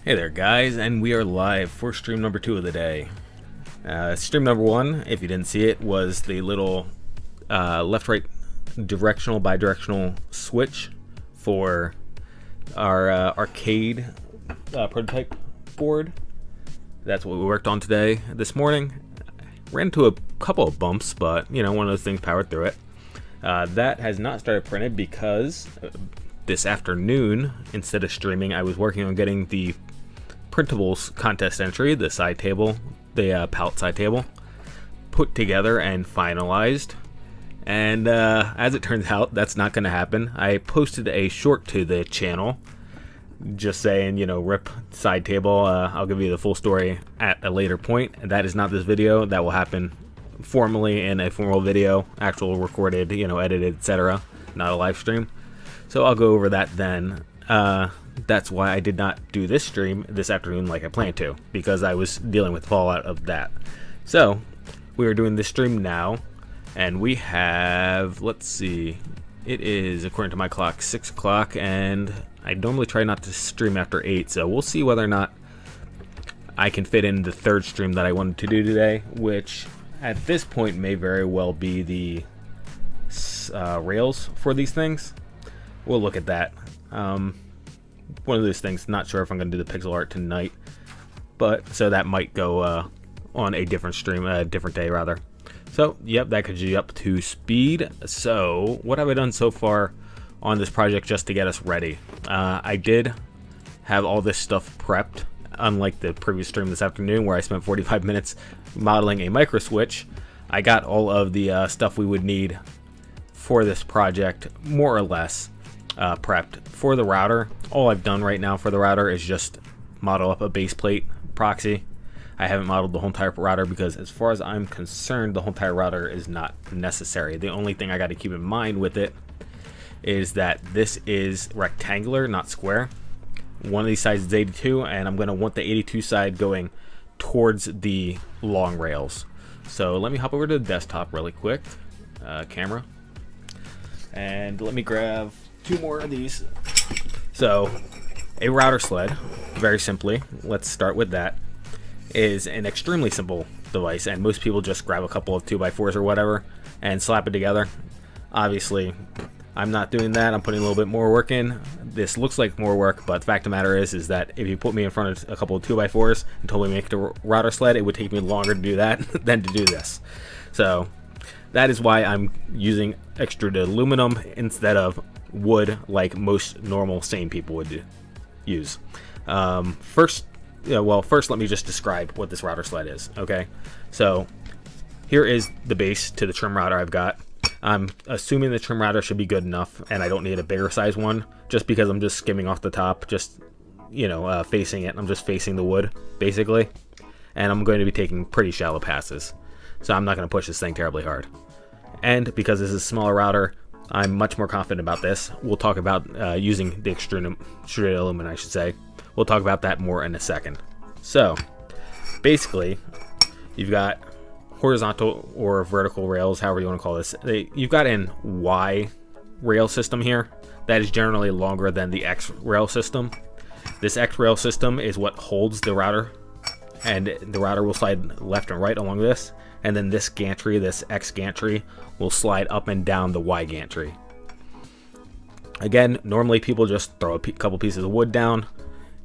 Hey there guys, and we are live for stream number 2 of the day. Stream number 1, if you didn't see it, was the little left-right directional bidirectional switch for our arcade prototype board. That's what we worked on today. This morning, ran into a couple of bumps, but you know, one of those things, powered through it. That has not started printed because this afternoon, instead of streaming, I was working on getting the printables contest entry, the side table, the palette side table, put together and finalized. And as it turns out, that's not going to happen. I posted a short to the channel just saying, you know, rip side table. I'll give you the full story at a later point. That is not this video. That will happen formally in a formal video, actual recorded, you know, edited, etc., not a live stream. So I'll go over that then. That's why I did not do this stream this afternoon like I planned to, because I was dealing with fallout of that. So we are doing this stream now, and we have, let's see, it is, according to my clock, 6 o'clock, and I normally try not to stream after 8, so we'll see whether or not I can fit in the third stream that I wanted to do today, which at this point may very well be the rails for these things. We'll look at that. One of those things, not sure if I'm going to do the pixel art tonight, but so that might go on a different stream, a different day rather. So yep, that could be up to speed. So what have I done so far on this project just to get us ready? I did have all this stuff prepped, unlike the previous stream this afternoon where I spent 45 minutes modeling a micro switch. I got all of the stuff we would need for this project more or less prepped. For the router, all I've done right now for the router is just model up a base plate proxy. I haven't modeled the whole entire router because, as far as I'm concerned, the whole entire router is not necessary. The only thing I got to keep in mind with it is that this is rectangular, not square. One of these sides is 82, and I'm going to want the 82 side going towards the long rails. So let me hop over to the desktop really quick, camera, and let me grab 2 more of these. So a router sled, very simply, let's start with that, is an extremely simple device, and most people just grab a couple of 2x4s or whatever and slap it together. Obviously I'm not doing that. I'm putting a little bit more work in. This looks like more work, but the fact of the matter is that if you put me in front of a couple of 2x4s and told me to make the router sled, it would take me longer to do that than to do this. So that is why I'm using extruded aluminum instead of wood, like most normal sane people would use. First let me just describe what this router sled is. Okay, so here is the base to the trim router I've got. I'm assuming the trim router should be good enough, and I don't need a bigger size one, just because I'm just skimming off the top, just, you know, facing it. I'm just facing the wood, basically, and I'm going to be taking pretty shallow passes, so I'm not going to push this thing terribly hard. And because this is a smaller router, I'm much more confident about this. We'll talk about using the extruded aluminum, I should say. We'll talk about that more in a second. So, basically, you've got horizontal or vertical rails, however you want to call this. You've got an Y rail system here that is generally longer than the X rail system. This X rail system is what holds the router, and the router will slide left and right along this, and then this gantry, this X gantry, will slide up and down the Y gantry. Again, normally people just throw a couple pieces of wood down,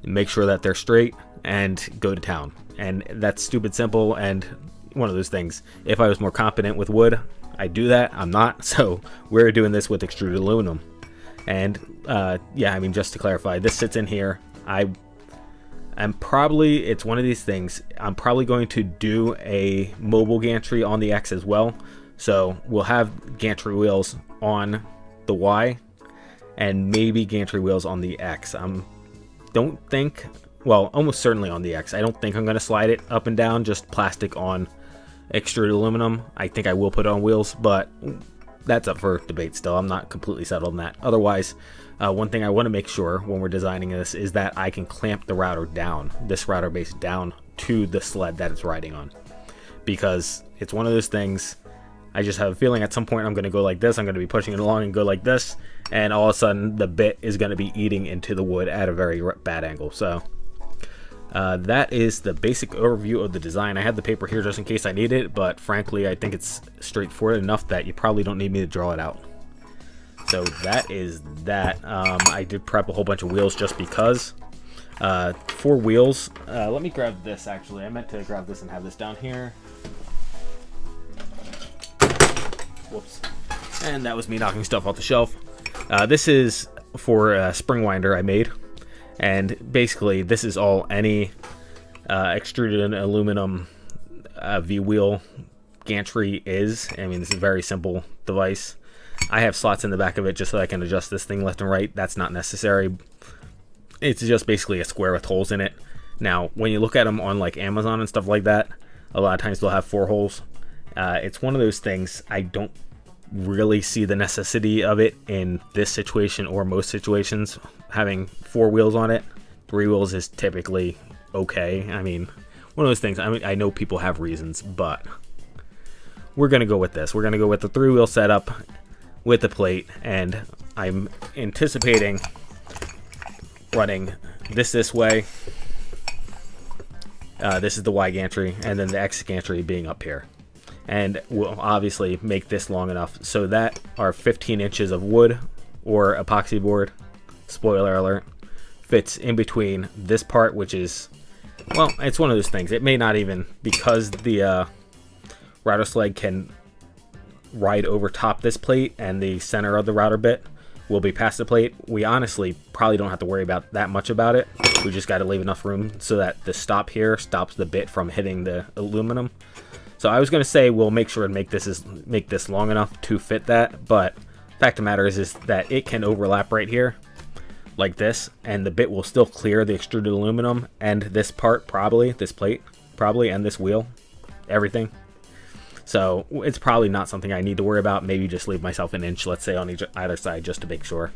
make sure that they're straight, and go to town. And that's stupid simple, and one of those things. If I was more competent with wood, I'd do that. I'm not, so we're doing this with extruded aluminum. And yeah, I mean, just to clarify, this sits in here. It's one of these things. I'm probably going to do a mobile gantry on the X as well. So we'll have gantry wheels on the Y and maybe gantry wheels on the X. Almost certainly on the X. I don't think I'm going to slide it up and down, just plastic on extruded aluminum. I think I will put it on wheels, but that's up for debate still. I'm not completely settled on that. Otherwise, one thing I want to make sure when we're designing this is that I can clamp the router down, this router base down to the sled that it's riding on. Because it's one of those things, I just have a feeling at some point I'm going to go like this, I'm going to be pushing it along and go like this, and all of a sudden the bit is going to be eating into the wood at a very bad angle. So That is the basic overview of the design. I had the paper here just in case I need it, but frankly I think it's straightforward enough that you probably don't need me to draw it out. So that is that. I did prep a whole bunch of wheels just because. 4 wheels. Let me grab this actually. I meant to grab this and have this down here. Whoops. And that was me knocking stuff off the shelf. This is for a spring winder I made. And basically, this is all any extruded aluminum V-wheel gantry is. I mean, this is a very simple device. I have slots in the back of it just so I can adjust this thing left and right. That's not necessary. It's just basically a square with holes in it. Now, when you look at them on like Amazon and stuff like that, a lot of times they'll have 4 holes. It's one of those things I don't really see the necessity of it in this situation or most situations. Having 4 wheels on it, 3 wheels is typically okay. I mean, one of those things. I mean, I know people have reasons, but we're gonna go with this. We're gonna go with the 3-wheel setup with the plate, and I'm anticipating running this way. This is the Y gantry, and then the X gantry being up here. And we'll obviously make this long enough so that our 15 inches of wood or epoxy board, spoiler alert, fits in between this part, which is, well, it's one of those things. It may not even, because the router sled can ride over top this plate and the center of the router bit will be past the plate. We honestly probably don't have to worry about that much about it. We just got to leave enough room so that the stop here stops the bit from hitting the aluminum. So I was going to say we'll make sure and make this long enough to fit that, but fact of the matter is that it can overlap right here like this, and the bit will still clear the extruded aluminum and this part probably, this plate probably, and this wheel, everything. So it's probably not something I need to worry about. Maybe just leave myself an inch, let's say, on either side just to make sure.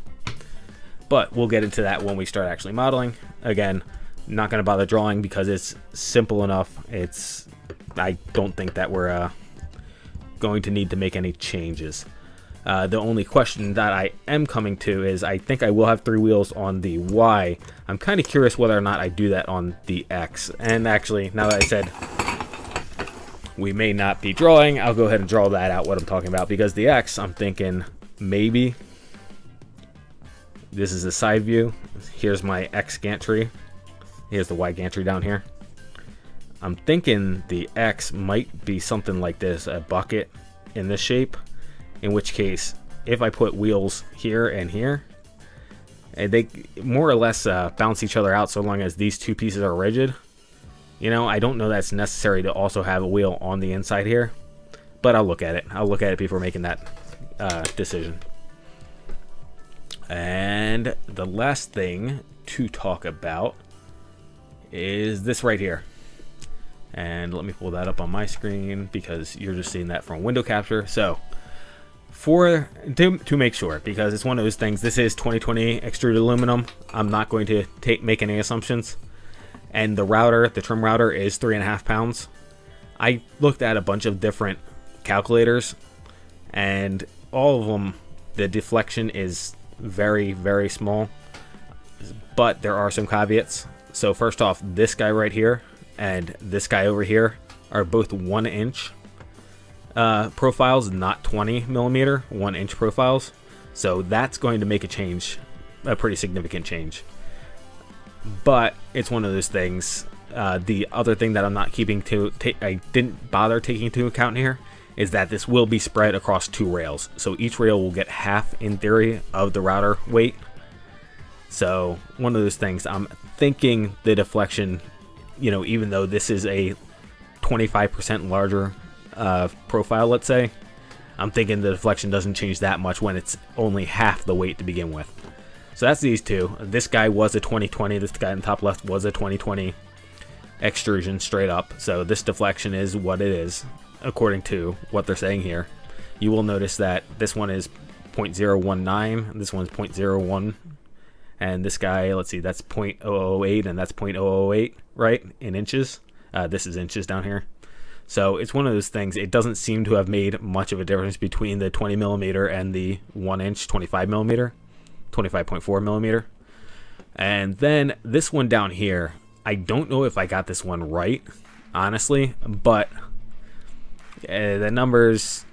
But we'll get into that when we start actually modeling. Again, not going to bother drawing because it's simple enough. I don't think that we're going to need to make any changes. The only question that I am coming to is I think I will have 3 wheels on the Y. I'm kind of curious whether or not I do that on the X. And actually, now that I said we may not be drawing, I'll go ahead and draw that out, what I'm talking about. Because the X, I'm thinking maybe this is the side view. Here's my X gantry. Here's the Y gantry down here. I'm thinking the X might be something like this, a bucket in this shape, in which case if I put wheels here and here, and they more or less bounce each other out so long as these 2 pieces are rigid. You know, I don't know that's necessary to also have a wheel on the inside here, but I'll look at it. I'll look at it before making that decision. And the last thing to talk about is this right here. And let me pull that up on my screen because you're just seeing that from window capture. So to make sure, because it's one of those things, this is 2020 extruded aluminum. I'm not going to make any assumptions. And the router, the trim router, is 3.5 pounds. I looked at a bunch of different calculators, and all of them, the deflection is very, very small. But there are some caveats. So first off, this guy right here and this guy over here are both 1 inch profiles, not 20 millimeter 1 inch profiles. So that's going to make a change, a pretty significant change. But it's one of those things. The other thing that I'm not I didn't bother taking into account here is that this will be spread across 2 rails. So each rail will get half, in theory, of the router weight. So one of those things, I'm thinking the deflection, you know, even though this is a 25% larger profile, let's say, I'm thinking the deflection doesn't change that much when it's only half the weight to begin with. So that's these 2. This guy was a 2020. This guy in the top left was a 2020 extrusion straight up. So this deflection is what it is, according to what they're saying here. You will notice that this one is 0.019. This one's 0.01. And this guy, let's see, that's 0.008 and that's 0.008, right, in inches. This is inches down here. So it's one of those things. It doesn't seem to have made much of a difference between the 20 millimeter and the 1 inch 25 millimeter, 25.4 millimeter. And then this one down here, I don't know if I got this one right, honestly, but the numbers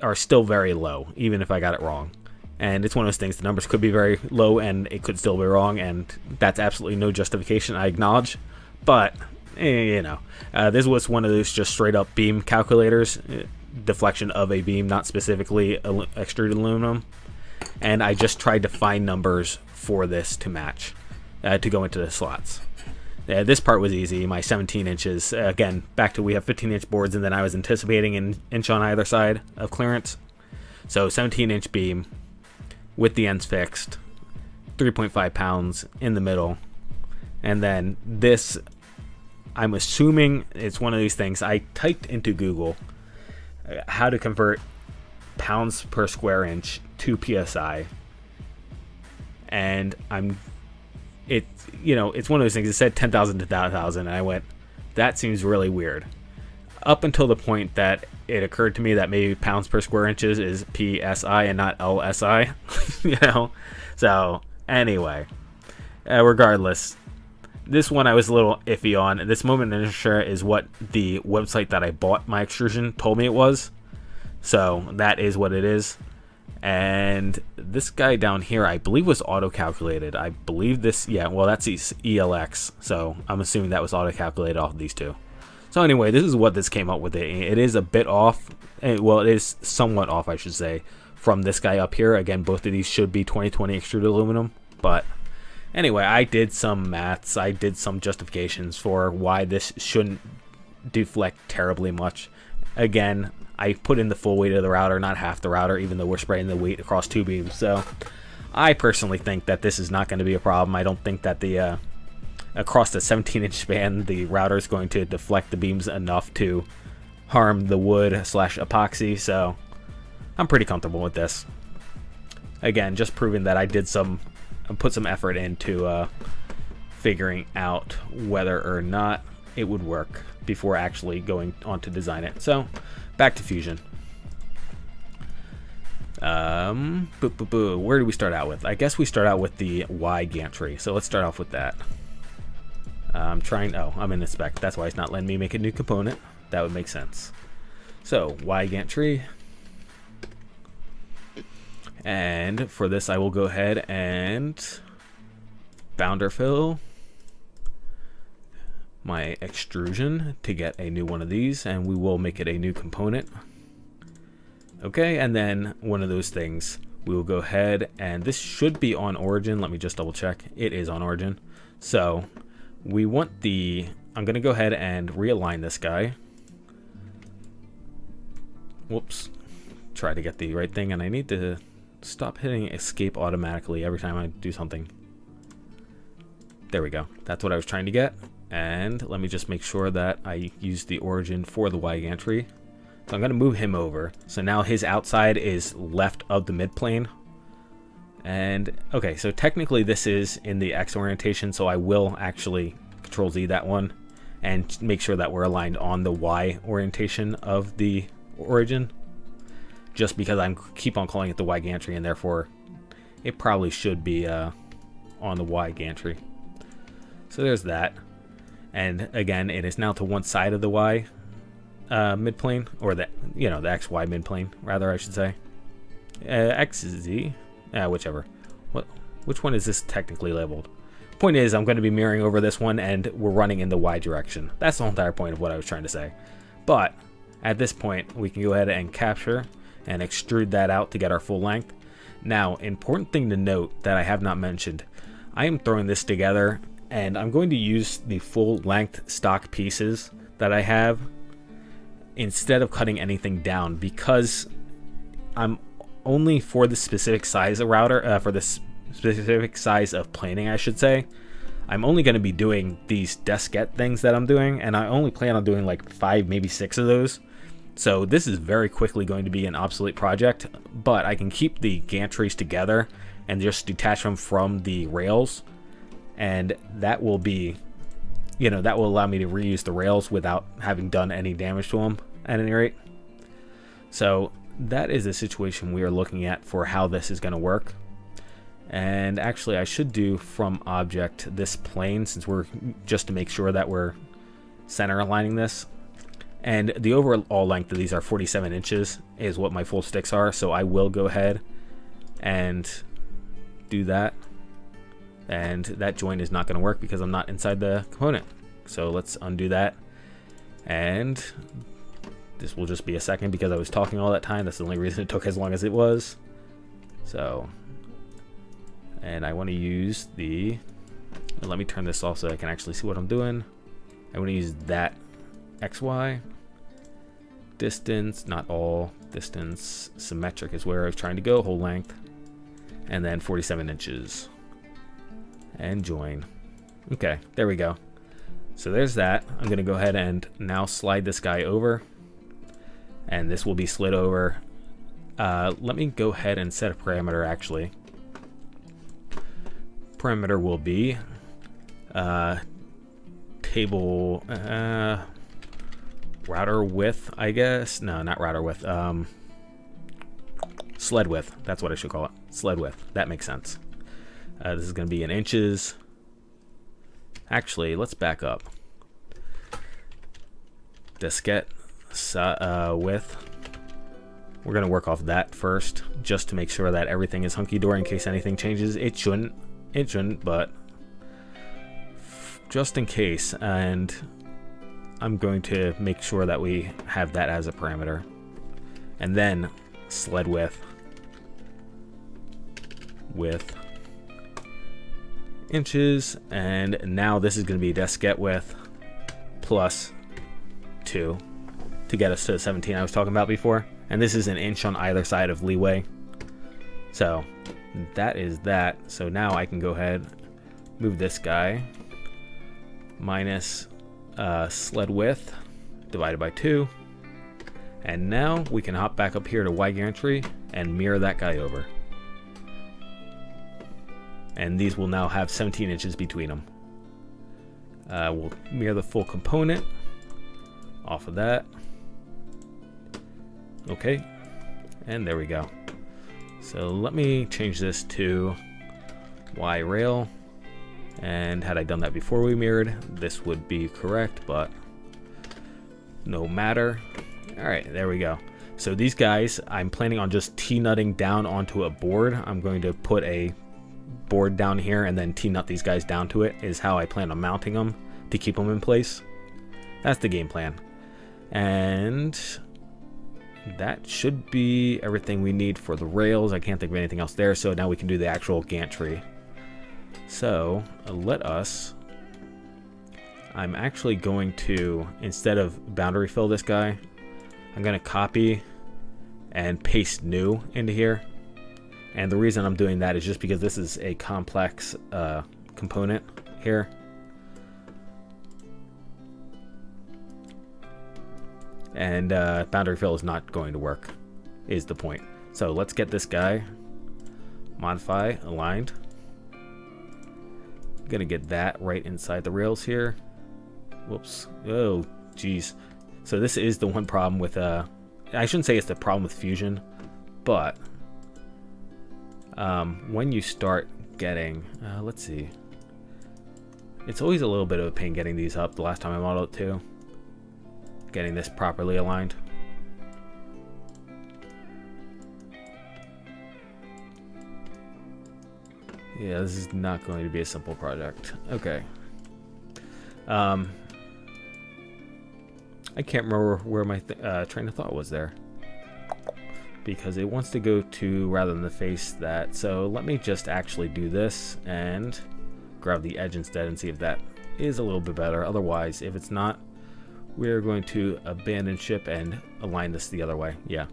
are still very low, even if I got it wrong. And it's one of those things, the numbers could be very low and it could still be wrong, and that's absolutely no justification, I acknowledge. But, this was one of those just straight up beam calculators, deflection of a beam, not specifically extruded aluminum. And I just tried to find numbers for this to match, to go into the slots. This part was easy, my 17 inches. Again, back to we have 15-inch boards, and then I was anticipating an inch on either side of clearance. So 17-inch beam with the ends fixed, 3.5 pounds in the middle. And then this, I'm assuming it's one of these things. I typed into Google how to convert pounds per square inch to PSI. And it's one of those things. It said 10,000 to 1,000, and I went, that seems really weird. Up until the point that it occurred to me that maybe pounds per square inches is PSI and not LSI, So anyway, regardless, this one I was a little iffy on. This moment inertia is what the website that I bought my extrusion told me it was. So that is what it is. And this guy down here, I believe, was auto-calculated. I believe this, that's ELX. So I'm assuming that was auto-calculated off of these two. So anyway, this is what this came up with. It is a bit off. Well, it is somewhat off, I should say, from this guy up here. Again, both of these should be 2020 extruded aluminum. But anyway, I did some maths. I did some justifications for why this shouldn't deflect terribly much. Again, I put in the full weight of the router, not half the router, even though we're spreading the weight across two beams. So I personally think that this is not going to be a problem. I don't think that the across the 17-inch span, the router is going to deflect the beams enough to harm the wood / epoxy. So I'm pretty comfortable with this. Again, just proving that I put some effort into figuring out whether or not it would work before actually going on to design it. So back to Fusion. Where do we start out with? I guess we start out with the Y gantry. So let's start off with that. I'm in the spec. That's why it's not letting me make a new component. That would make sense. So Y gantry. And for this, I will go ahead and founder fill my extrusion to get a new one of these, and we will make it a new component. Okay, and then one of those things, we will go ahead, and this should be on origin. Let me just double check. It is on origin. So we want I'm going to go ahead and realign this guy. Whoops. Try to get the right thing, and I need to stop hitting escape automatically every time I do something. There we go. That's what I was trying to get. And let me just make sure that I use the origin for the Y gantry. So I'm going to move him over. So now his outside is left of the midplane. And okay, so technically this is in the X orientation, so I will actually Control Z that one and make sure that we're aligned on the Y orientation of the origin. Just because I keep on calling it the Y gantry, and therefore it probably should be on the Y gantry. So there's that. And again, it is now to one side of the Y midplane, or the the XY midplane, rather, I should say. XZ, whichever. Which one is this technically labeled? Point is, I'm going to be mirroring over this one, and we're running in the Y direction. That's the whole entire point of what I was trying to say. But at this point, we can go ahead and capture and extrude that out to get our full length. Now, important thing to note that I have not mentioned, I am throwing this together, and I'm going to use the full length stock pieces that I have instead of cutting anything down, because I'm only for the specific size of router, for the specific size of planing, I should say, I'm only going to be doing these Deskette things that I'm doing, and I only plan on doing like 5, maybe 6 of those. So this is very quickly going to be an obsolete project, but I can keep the gantries together and just detach them from the rails, and that will be, that will allow me to reuse the rails without having done any damage to them at any rate. So that is the situation we are looking at for how this is going to work. And actually I should do from object this plane, since we're just to make sure that we're center aligning this. And the overall length of these are 47 inches is what my full sticks are, so I will go ahead and do that. And that joint is not going to work because I'm not inside the component. So let's undo that. And this will just be a second because I was talking all that time. That's the only reason it took as long as it was. So, and I want to use the, let me turn this off so I can actually see what I'm doing. I want to use that XY. Distance, not all. Distance, symmetric is where I was trying to go, whole length. And then 47 inches. And join. Okay, there we go. So there's that. I'm going to go ahead and now slide this guy over. And this will be slid over. Let me go ahead and set a parameter actually. Parameter will be table router width, I guess. No, not router width. Sled width. That's what I should call it. Sled width. That makes sense. This is going to be in inches. Actually, let's back up. Deskette width. We're going to work off that first, just to make sure that everything is hunky-dory in case anything changes. It shouldn't. It shouldn't, but just in case. And I'm going to make sure that we have that as a parameter. And then sled width. Inches, and now this is going to be deskette width plus 2 to get us to the 17 I was talking about before. And this is an inch on either side of leeway. So that is that. So now I can go ahead, move this guy, minus sled width divided by 2. And now we can hop back up here to Y gantry and mirror that guy over. And these will now have 17 inches between them. We'll mirror the full component off of that. Okay, and there we go. So let me change this to Y rail. And had I done that before we mirrored, this would be correct, but no matter. All right, there we go. So these guys, I'm planning on just T-nutting down onto a board. I'm going to put a board down here and then T-nut these guys down to it is how I plan on mounting them to keep them in place. That's the game plan. And that should be everything we need for the rails. I can't think of anything else there, so now we can do the actual gantry. So let us, I'm actually going to, instead of boundary fill this guy, I'm going to copy and paste new into here. And the reason I'm doing that is just because this is a complex component here. And boundary fill is not going to work, is the point. So let's get this guy, modify, aligned. I'm gonna get that right inside the rails here. Whoops. Oh, geez. So this is the one problem with, I shouldn't say it's the problem with Fusion, but when you start getting, let's see. It's always a little bit of a pain getting these up the last time I modeled it too. Getting this properly aligned. Yeah, this is not going to be a simple project. Okay. I can't remember where my train of thought was there, because it wants to go to rather than the face that. So let me just actually do this and grab the edge instead and see if that is a little bit better. Otherwise, if it's not, we're going to abandon ship and align this the other way. Yeah.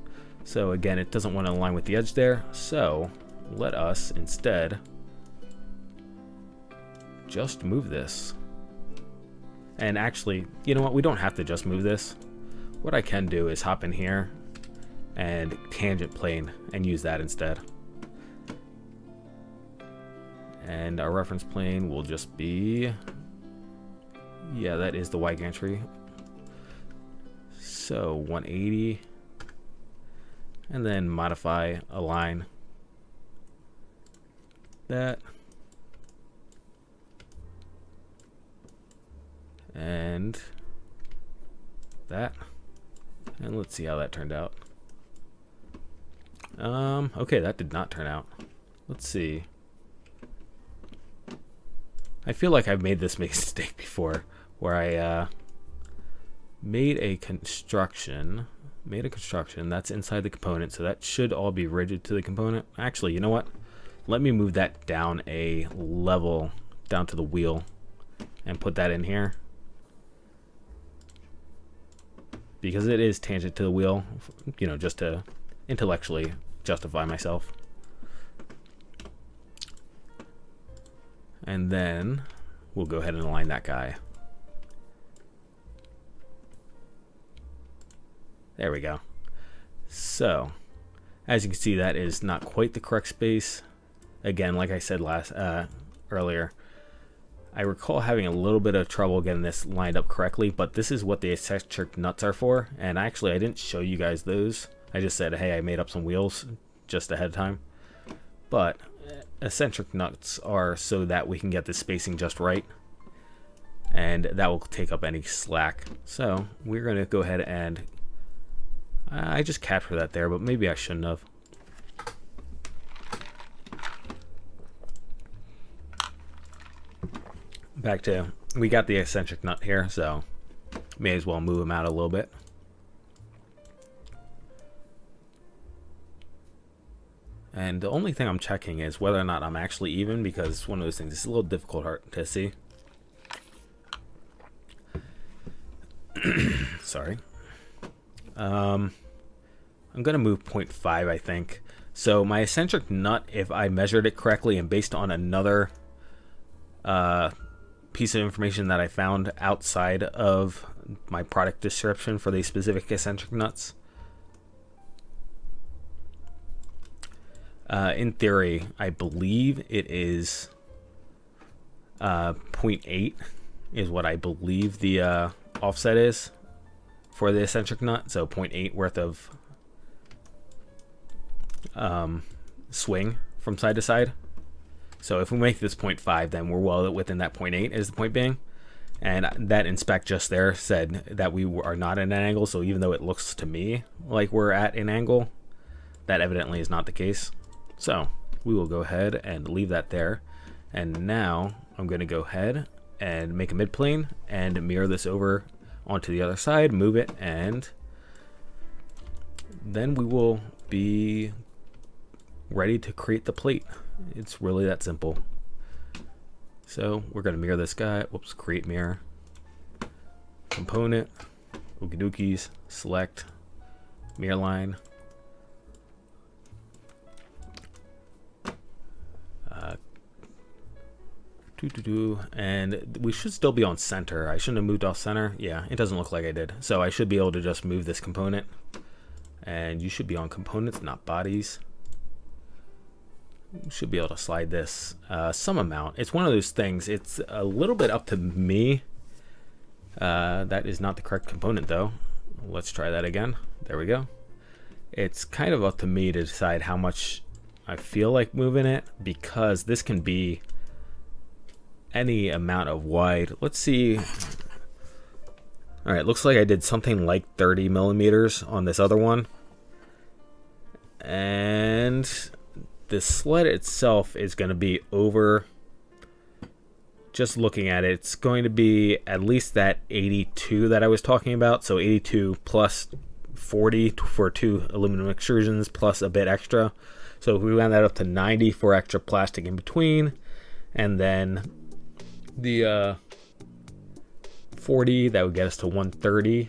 So again, it doesn't want to align with the edge there. So let us instead just move this. And actually, you know what? We don't have to just move this. What I can do is hop in here and tangent plane and use that instead. And our reference plane will just be, yeah, that is the Y gantry. So 180, and then modify, align, that. And that. And let's see how that turned out. Okay, that did not turn out. Let's see. I feel like I've made this mistake before, where I made a construction that's inside the component, so that should all be rigid to the component. Actually, you know what? Let me move that down a level, down to the wheel, and put that in here. Because it is tangent to the wheel, you know, just to intellectually justify myself. And then we'll go ahead and align that guy. There we go. So, as you can see, that is not quite the correct space. Again, like I said earlier, I recall having a little bit of trouble getting this lined up correctly, but this is what the eccentric nuts are for. And actually, I didn't show you guys those. I just said, hey, I made up some wheels just ahead of time. But eccentric nuts are so that we can get the spacing just right, and that will take up any slack. So we're going to go ahead and I just captured that there, but maybe I shouldn't have. Back to, we got the eccentric nut here, so may as well move him out a little bit. And the only thing I'm checking is whether or not I'm actually even, because one of those things is a little difficult to see. Sorry. I'm going to move 0.5, I think. So my eccentric nut, if I measured it correctly and based on another piece of information that I found outside of my product description for these specific eccentric nuts, in theory, I believe it is 0.8 is what I believe the offset is for the eccentric nut. So 0.8 worth of swing from side to side. So if we make this 0.5, then we're well within that 0.8 is the point being. And that inspect just there said that we are not at an angle. So even though it looks to me like we're at an angle, that evidently is not the case. So we will go ahead and leave that there. And now I'm going to go ahead and make a midplane and mirror this over onto the other side, move it, and then we will be ready to create the plate. It's really that simple. So we're going to mirror this guy. Whoops, create mirror. Component, okie dokies, select, mirror line. And we should still be on center. I shouldn't have moved off center. Yeah, it doesn't look like I did. So I should be able to just move this component. And you should be on components, not bodies. You should be able to slide this some amount. It's one of those things. It's a little bit up to me. That is not the correct component, though. Let's try that again. There we go. It's kind of up to me to decide how much I feel like moving it, because this can be any amount of wide. Let's see. All right, looks like I did something like 30 millimeters on this other one. And the sled itself is going to be over, just looking at it, it's going to be at least that 82 that I was talking about. So 82 plus 40 for 2 aluminum extrusions plus a bit extra. So if we round that up to 90 for extra plastic in between, and then the 40, that would get us to 130.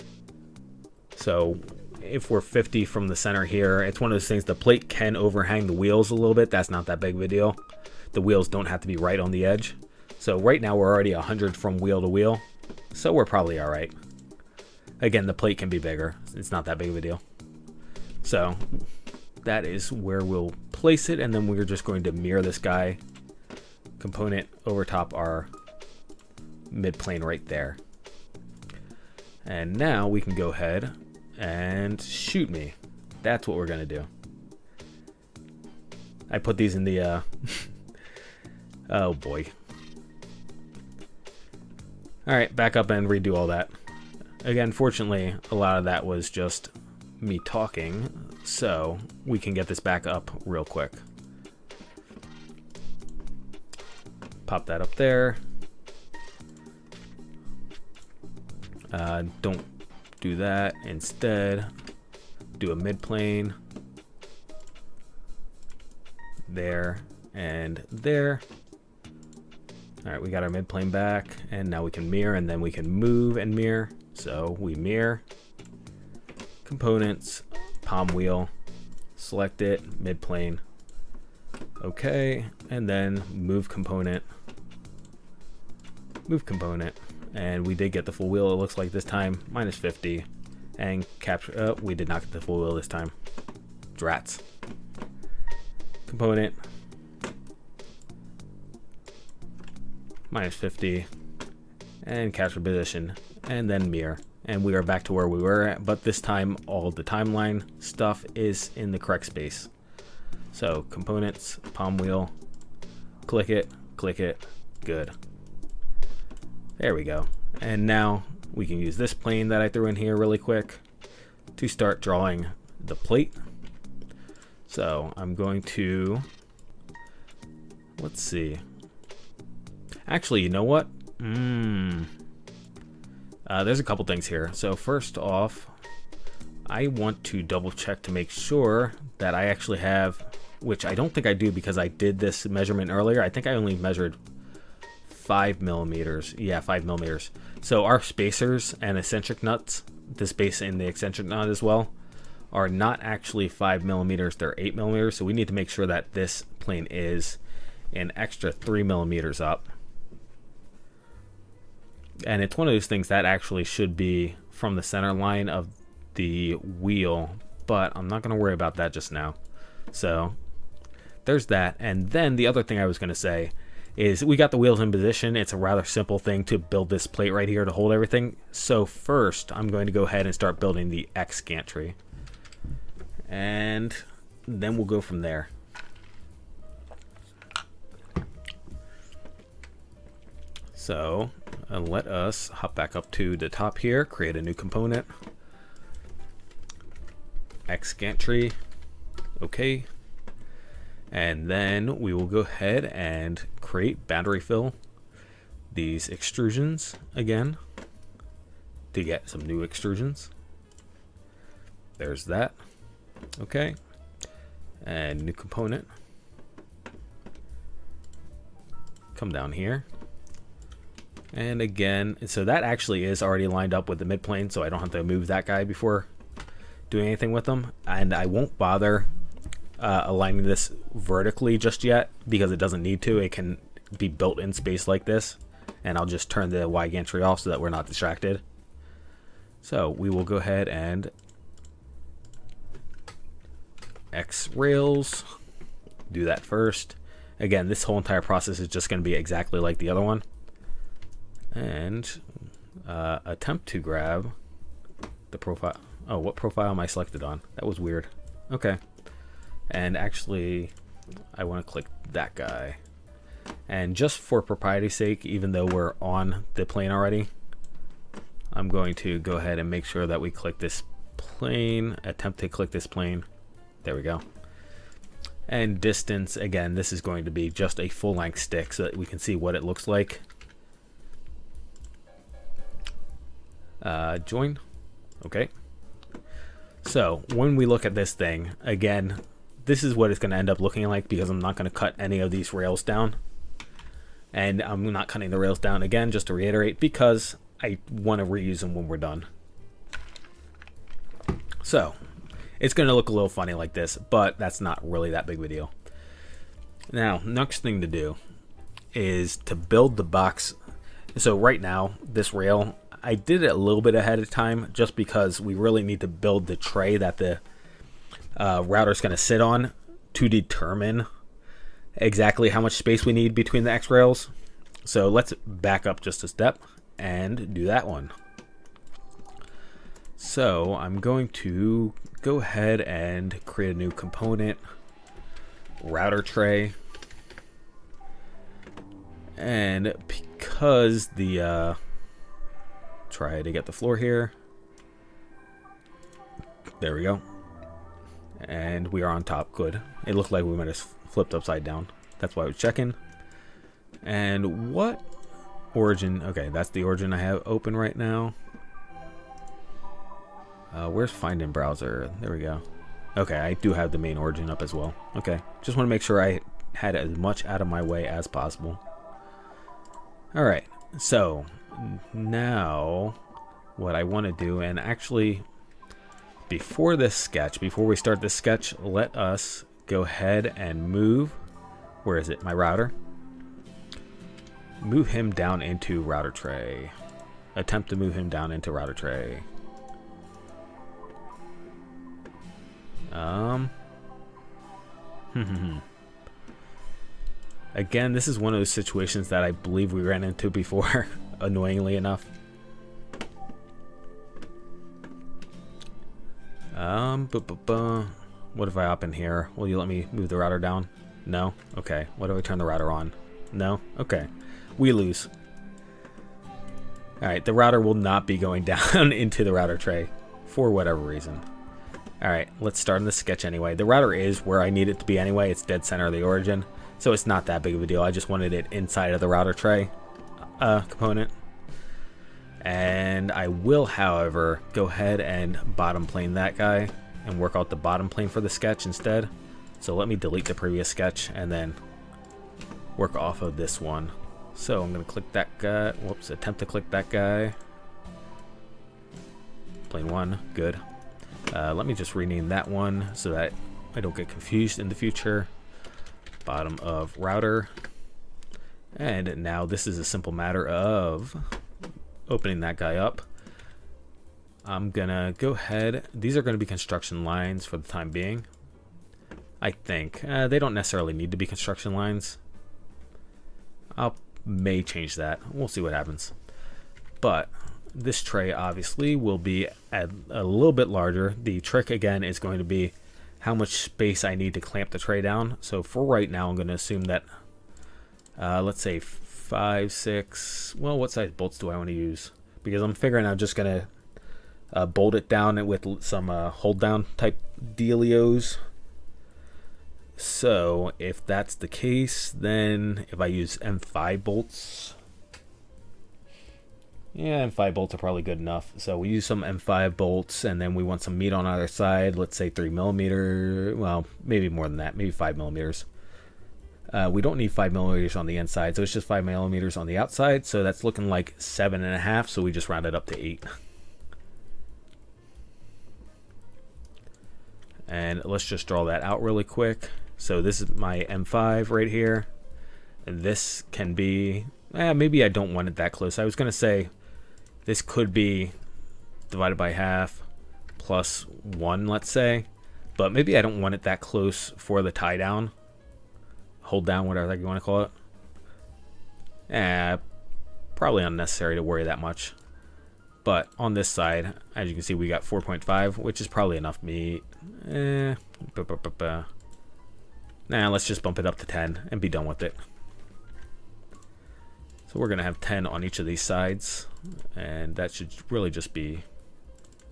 So if we're 50 from the center here, it's one of those things, the plate can overhang the wheels a little bit. That's not that big of a deal. The wheels don't have to be right on the edge. So right now we're already 100 from wheel to wheel, so we're probably all right. Again, the plate can be bigger. It's not that big of a deal. So that is where we'll place it, and then we're just going to mirror this guy component over top our mid plane right there. And now we can go ahead and shoot me. That's what we're gonna do. I put these in the Oh boy. Alright, back up and redo all that. Again, fortunately, a lot of that was just me talking, so we can get this back up real quick. Pop that up there. Don't do that. Instead, do a mid-plane. There and there. Alright, we got our mid-plane back, and now we can mirror, and then we can move and mirror. So we mirror, components, palm wheel, select it, mid-plane. Okay, and then move component, and we did get the full wheel, it looks like this time, minus 50, and capture, oh, we did not get the full wheel this time. Drats. Component, minus 50, and capture position, and then mirror. And we are back to where we were at, but this time all the timeline stuff is in the correct space. So components, palm wheel, click it, good. There we go. And now we can use this plane that I threw in here really quick to start drawing the plate. So I'm going to, let's see. Actually, you know what? There's a couple things here. So first off, I want to double check to make sure that I actually have, which I don't think I do because I did this measurement earlier. I think I only measured 5 millimeters. Yeah, 5 millimeters. So our spacers and eccentric nuts, the space in the eccentric nut as well, are not actually 5 millimeters. They're 8 millimeters. So we need to make sure that this plane is an extra 3 millimeters up. And it's one of those things that actually should be from the center line of the wheel, but I'm not going to worry about that just now. So there's that. And then the other thing I was going to say is we got the wheels in position. It's a rather simple thing to build this plate right here to hold everything. So first I'm going to go ahead and start building the X gantry, and then we'll go from there. So let us hop back up to the top here, create a new component, X gantry, okay, and then we will go ahead and create battery fill these extrusions again to get some new extrusions. There's that, okay, and new component, come down here. And again, so that actually is already lined up with the mid plane, so I don't have to move that guy before doing anything with them. And I won't bother aligning this vertically just yet because it doesn't need to. It can be built in space like this, and I'll just turn the Y gantry off so that we're not distracted. So we will go ahead and X rails, do that first. Again, this whole entire process is just going to be exactly like the other one. And attempt to grab the profile. Oh, what profile am I selected on? That was weird. Okay. And actually, I want to click that guy. And just for propriety's sake, even though we're on the plane already, I'm going to go ahead and make sure that we click this plane, attempt to click this plane. There we go. And distance, again, this is going to be just a full-length stick so that we can see what it looks like. Join. Okay. So when we look at this thing, again, this is what it's going to end up looking like because I'm not going to cut any of these rails down. And I'm not cutting the rails down again, just to reiterate, because I want to reuse them when we're done. So it's going to look a little funny like this, but that's not really that big of a deal. Now, next thing to do is to build the box. So right now, this rail, I did it a little bit ahead of time just because we really need to build the tray that the router is going to sit on to determine exactly how much space we need between the X rails. So let's back up just a step and do that one. So I'm going to go ahead and create a new component, router tray, And because the try to get the floor here. There we go. And we are on top. Good. It looked like we might have flipped upside down. That's why I was checking. And what origin? Okay, that's the origin I have open right now. Where's Find in Browser? There we go. Okay, I do have the main origin up as well. Okay, just want to make sure I had as much out of my way as possible. Alright, so now what I want to do, and actually before this sketch, before we start this sketch, let us go ahead and move, where is it, my router? Move him down into router tray. Attempt to move him down into router tray. Again, this is one of those situations that I believe we ran into before, annoyingly enough. What if I hop in here? Will you let me move the router down? No? Okay. What if I turn the router on? No? Okay. We lose. Alright, the router will not be going down into the router tray for whatever reason. Alright, let's start in the sketch anyway. The router is where I need it to be anyway. It's dead center of the origin, so it's not that big of a deal. I just wanted it inside of the router tray component. And I will, however, go ahead and bottom plane that guy and work out the bottom plane for the sketch instead. So let me delete the previous sketch and then work off of this one. So I'm going to click that guy. Whoops, attempt to click that guy. Plane 1, good. Let me just rename that one so that I don't get confused in the future. Bottom of router. And now this is a simple matter of opening that guy up. I'm gonna go ahead. These are going to be construction lines for the time being. I think they don't necessarily need to be construction lines. I may change that. We'll see what happens. But this tray obviously will be a little bit larger. The trick again is going to be how much space I need to clamp the tray down. So for right now, I'm going to assume that let's say 5, 6. Well, what size bolts do I want to use? Because I'm figuring I'm just going to bolt it down with some hold down type dealios. So if that's the case, then if I use M5 bolts, yeah, M5 bolts are probably good enough. So we use some M5 bolts, and then we want some meat on either side. Let's say 3mm. Well, maybe more than that. Maybe 5mm. We don't need 5mm on the inside, so it's just 5mm on the outside. So that's looking like 7.5. So we just round it up to 8. And let's just draw that out really quick. So this is my M5 right here. And this can be, maybe I don't want it that close. I was going to say this could be divided by half plus 1, let's say. But maybe I don't want it that close for the tie down. Hold down, whatever you want to call it. Probably unnecessary to worry that much. But on this side, as you can see, we got 4.5, which is probably enough meat. Nah, let's just bump it up to 10 and be done with it. So we're going to have 10 on each of these sides, and that should really just be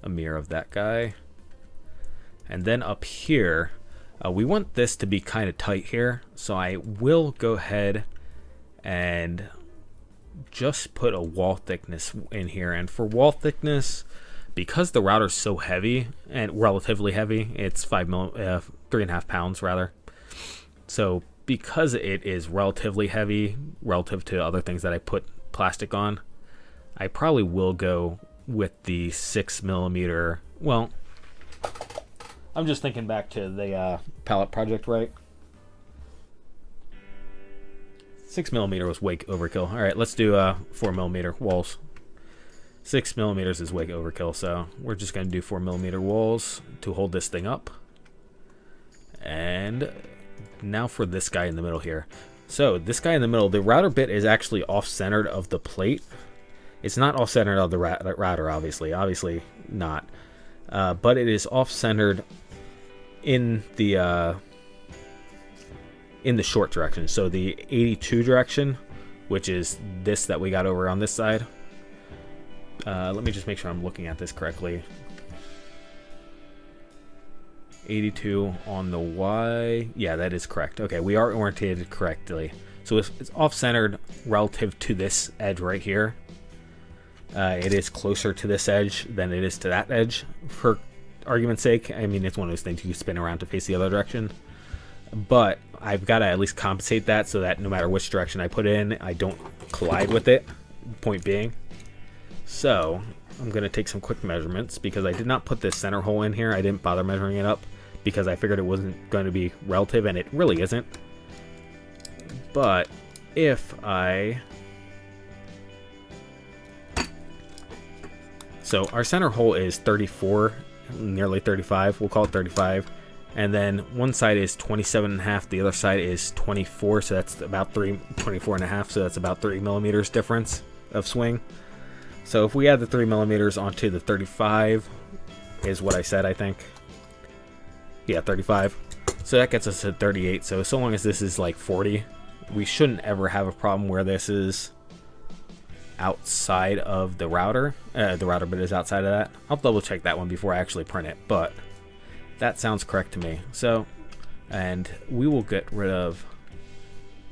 a mirror of that guy. And then up here, we want this to be kind of tight here, so I will go ahead and just put a wall thickness in here. And for wall thickness, because the router's so heavy and relatively heavy, it's 3.5 pounds rather. So because it is relatively heavy relative to other things that I put plastic on, I probably will go with the 6mm. Well, I'm just thinking back to the pallet project, right? 6mm was way overkill. All right, let's do 4mm walls. 6mm is way overkill, so we're just going to do 4mm walls to hold this thing up. And now for this guy in the middle here. So this guy in the middle, the router bit is actually off-centered of the plate. It's not off-centered of the router, obviously not. But it is off-centered in the short direction. So the 82 direction which is this that we got over on this side. Let me just make sure I'm looking at this correctly. 82 on the Y. Yeah, that is correct. Okay, we are orientated correctly. So it's off-centered relative to this edge right here. It is closer to this edge than it is to that edge, for argument's sake. I mean, it's one of those things you spin around to face the other direction. But I've got to at least compensate that so that no matter which direction I put it in, I don't collide with it, point being. So I'm going to take some quick measurements because I did not put this center hole in here. I didn't bother measuring it up because I figured it wasn't going to be relative, and it really isn't. But if I... So our center hole is 34, nearly 35. We'll call it 35. And then one side is 27.5, the other side is 24, so that's about 24.5, so that's about 3 millimeters difference of swing. So if we add the 3 millimeters onto the 35, is what I said, I think. Yeah, 35. So that gets us to 38. So long as this is like 40, we shouldn't ever have a problem where this is outside of the router. The router bit is outside of that. I'll double check that one before I actually print it, but that sounds correct to me. So, and we will get rid of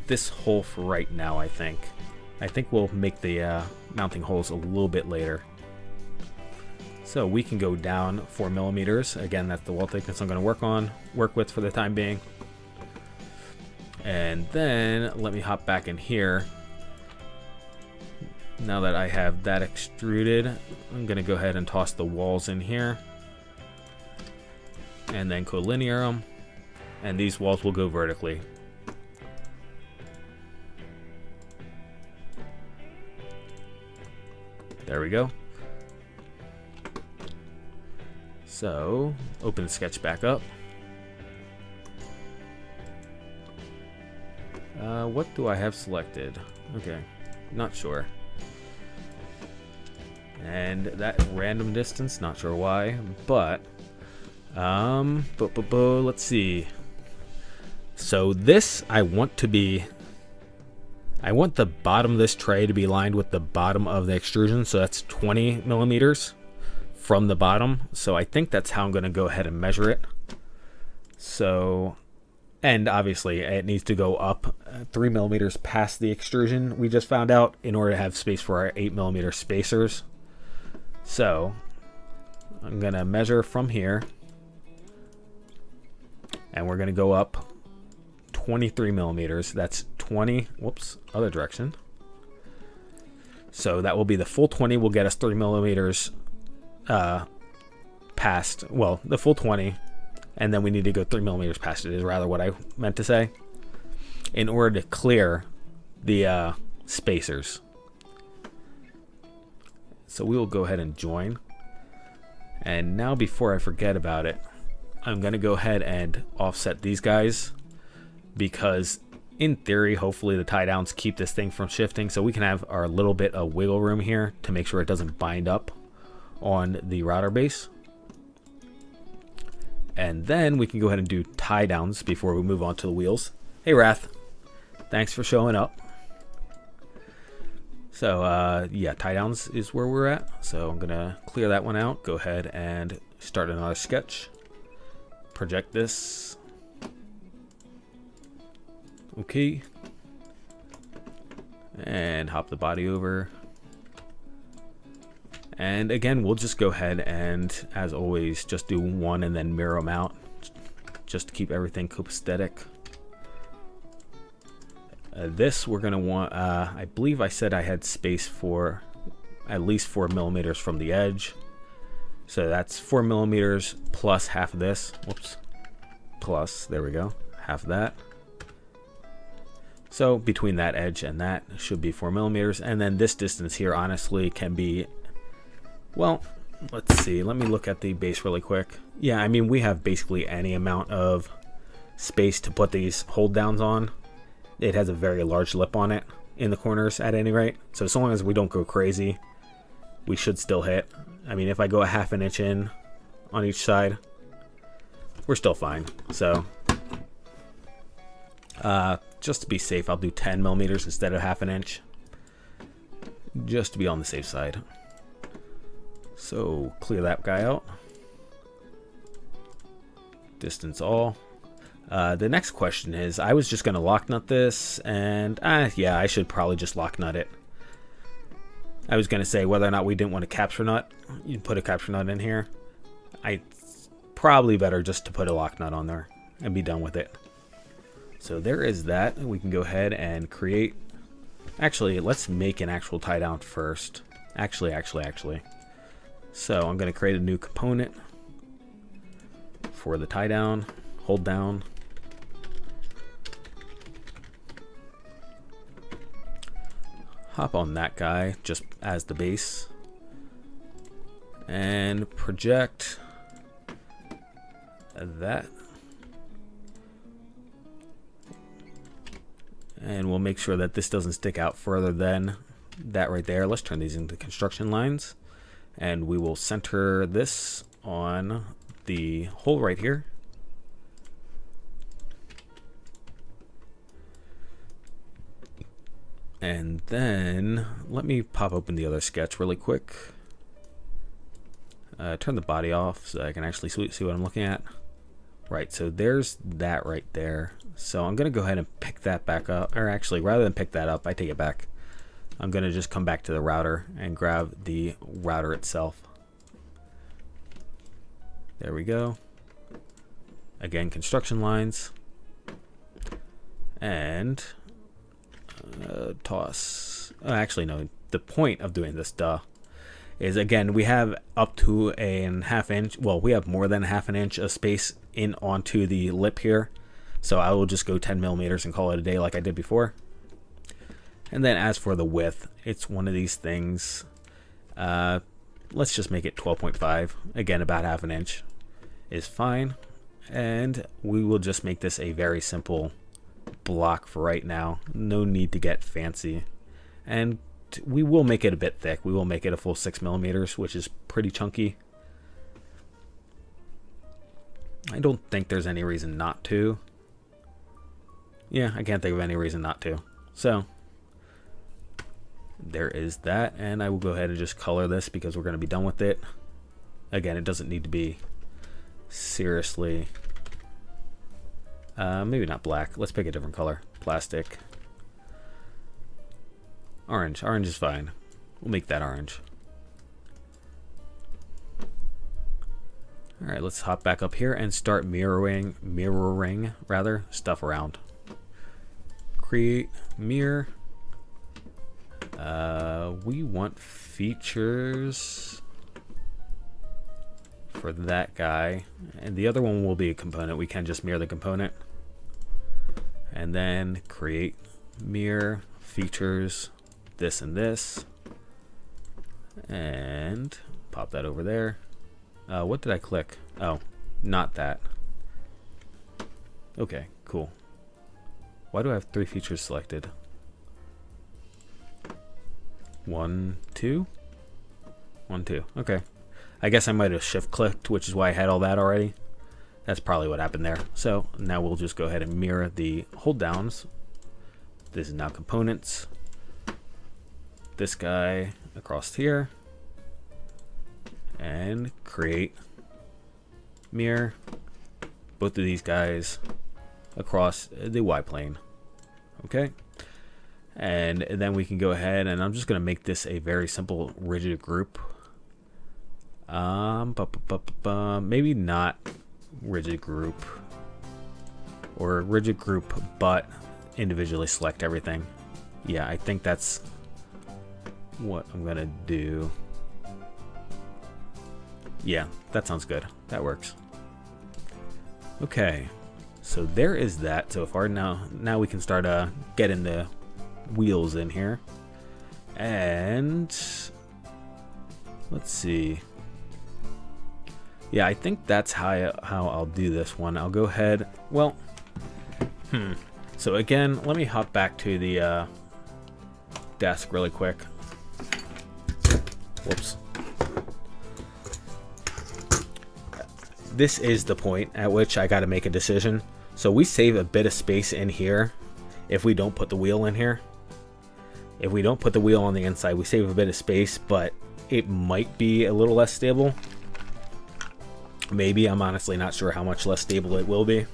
this hole for right now, I think. I think we'll make the mounting holes a little bit later. So we can go down 4 millimeters. Again, that's the wall thickness I'm going to work with for the time being. And then let me hop back in here. Now that I have that extruded, I'm going to go ahead and toss the walls in here. And then collinear them. And these walls will go vertically. There we go. So, open the sketch back up. What do I have selected? Okay, not sure. And that random distance, not sure why, but let's see. So this, I want the bottom of this tray to be lined with the bottom of the extrusion, so that's 20 millimeters from the bottom. So I think that's how I'm going to go ahead and measure it. So, and obviously it needs to go up 3 millimeters past the extrusion we just found out in order to have space for our 8 millimeter spacers. So I'm going to measure from here, and we're going to go up 23 millimeters. That's 20, whoops, other direction. So that will be the full 20 will get us 3 millimeters past, well, the full 20, and then we need to go 3 millimeters past it is rather what I meant to say, in order to clear the spacers. So we will go ahead and join. And now before I forget about it, I'm going to go ahead and offset these guys, because in theory, hopefully the tie downs keep this thing from shifting, so we can have our little bit of wiggle room here to make sure it doesn't bind up on the router base. And then we can go ahead and do tie downs before we move on to the wheels. Hey Wrath, thanks for showing up. So yeah, tie downs is where we're at. So I'm gonna clear that one out, go ahead and start another sketch. Project this. Okay. And hop the body over. And again, we'll just go ahead and, as always, just do one and then mirror them out, just to keep everything copacetic. This we're going to want, I believe I said I had space for at least 4 millimeters from the edge. So that's 4 millimeters plus half of this. Whoops. Plus, there we go, half of that. So between that edge and that should be 4 millimeters. And then this distance here, honestly, can be, well, let's see. Let me look at the base really quick. Yeah, I mean, we have basically any amount of space to put these hold downs on. It has a very large lip on it in the corners at any rate. So long as we don't go crazy, we should still hit. I mean, if I go a ½ inch in on each side, we're still fine. So just to be safe, I'll do 10 millimeters instead of ½ inch. Just to be on the safe side. So clear that guy out. Distance all. The next question is, I was just going to lock nut this, and yeah, I should probably just lock nut it. I was going to say whether or not we didn't want a capture nut. You'd put a capture nut in here. Probably better just to put a lock nut on there and be done with it. So there is that. We can go ahead and create. Actually, let's make an actual tie down first. Actually. So I'm going to create a new component for the tie down. Hold down. Hop on that guy just as the base. And project that. And we'll make sure that this doesn't stick out further than that right there. Let's turn these into construction lines. And we will center this on the hole right here. And then let me pop open the other sketch really quick. Turn the body off so I can actually see what I'm looking at. Right, so there's that right there. So I'm going to go ahead and pick that back up. Or actually, rather than pick that up, I take it back. I'm going to just come back to the router and grab the router itself. There we go. Again, construction lines. And toss. Actually, no. The point of doing this, is again, we have up to a ½ inch. Well, we have more than ½ inch of space in onto the lip here. So I will just go 10 millimeters and call it a day like I did before. And then as for the width, it's one of these things. Let's just make it 12.5. Again, about ½ inch is fine. And we will just make this a very simple block for right now. No need to get fancy. And we will make it a bit thick. We will make it a full 6 millimeters, which is pretty chunky. I don't think there's any reason not to. Yeah, I can't think of any reason not to. So there is that, and I will go ahead and just color this because we're going to be done with it. Again, it doesn't need to be seriously maybe not black. Let's pick a different color. Plastic. Orange. Orange is fine. We'll make that orange. Alright, let's hop back up here and start mirroring stuff around. Create mirror. We want features for that guy, and the other one will be a component. We can just mirror the component, and then create mirror features, this and this, and pop that over there. What did I click? Oh, not that. Okay, cool. Why do I have 3 features selected? 1, 2? 1, 2. Okay. I guess I might have shift clicked, which is why I had all that already. That's probably what happened there. So now we'll just go ahead and mirror the hold downs. This is now components. This guy across here. And create mirror both of these guys across the Y plane. Okay. And then we can go ahead, and I'm just going to make this a very simple rigid group. Maybe not rigid group, or rigid group but individually select everything. Yeah, I think that's what I'm gonna do. Yeah, that sounds good. That works. Okay, so there is that. So far, now we can start getting the wheels in here, and let's see. Yeah, I think that's how I'll do this one. I'll go ahead. Well, so again, let me hop back to the desk really quick. Whoops. This is the point at which I got to make a decision. So we save a bit of space in here if we don't put the wheel in here. If we don't put the wheel on the inside, we save a bit of space, but it might be a little less stable. Maybe. I'm honestly not sure how much less stable it will be.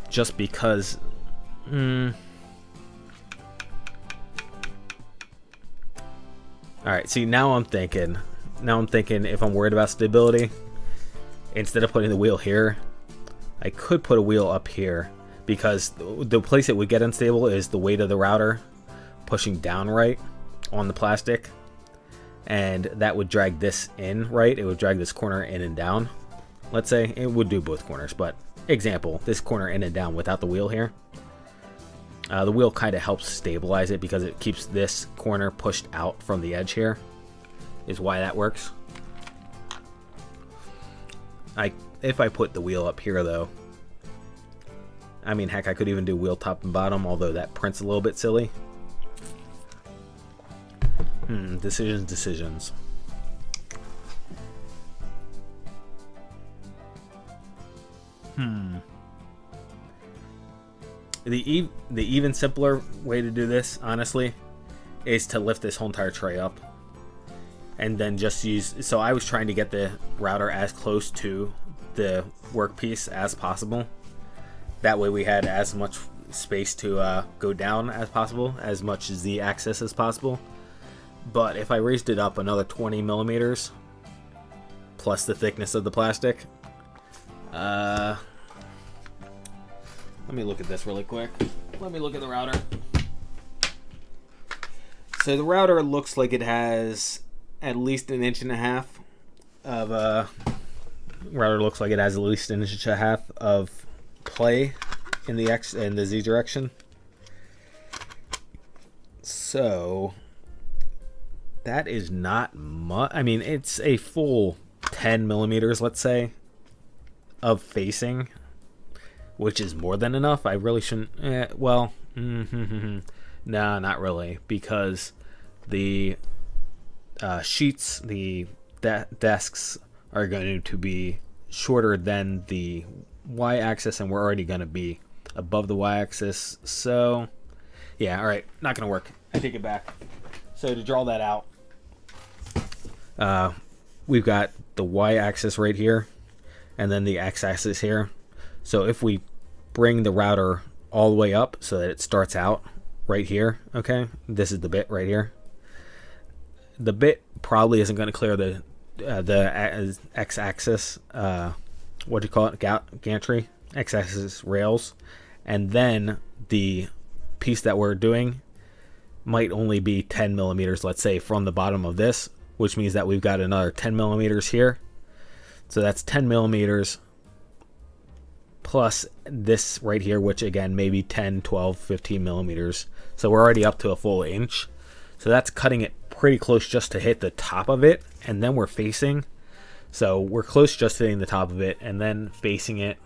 Just because... Alright, see, now I'm thinking if I'm worried about stability, instead of putting the wheel here, I could put a wheel up here, because the place it would get unstable is the weight of the router pushing down right on the plastic, and that would drag this in right. It would drag this corner in and down. Let's say it would do both corners, but example, this corner in and down without the wheel here. The wheel kind of helps stabilize it because it keeps this corner pushed out from the edge here, is why that works. If I put the wheel up here though, I mean, heck, I could even do wheel top and bottom, although that prints a little bit silly. Decisions. The even simpler way to do this, honestly, is to lift this whole entire tray up and then just use... So I was trying to get the router as close to the workpiece as possible. That way we had as much space to go down as possible, as much Z-axis as possible. But if I raised it up another 20 millimeters, plus the thickness of the plastic, let me look at this really quick. Let me look at the router. So the router looks like it has at least 1.5 inches of router looks like it has at least 1.5 inches of play in the X and the Z direction. So that is not much. I mean, it's a full 10 millimeters, let's say, of facing, which is more than enough. I really shouldn't. Nah, not really, because the sheets, the desks are going to be shorter than the y-axis, and we're already going to be above the y-axis. So, yeah, all right, not going to work. I take it back. So to draw that out, we've got the y-axis right here, and then the x-axis here. So if we bring the router all the way up so that it starts out right here, okay, this is the bit right here. The bit probably isn't going to clear the x-axis, what do you call it, gantry, x-axis rails, and then the piece that we're doing might only be 10 millimeters, let's say, from the bottom of this, which means that we've got another 10 millimeters here. So that's 10 millimeters plus this right here, which again, maybe 10, 12, 15 millimeters. So we're already up to a full inch. So that's cutting it pretty close just to hit the top of it, and then we're facing. So we're close just hitting the top of it and then facing it.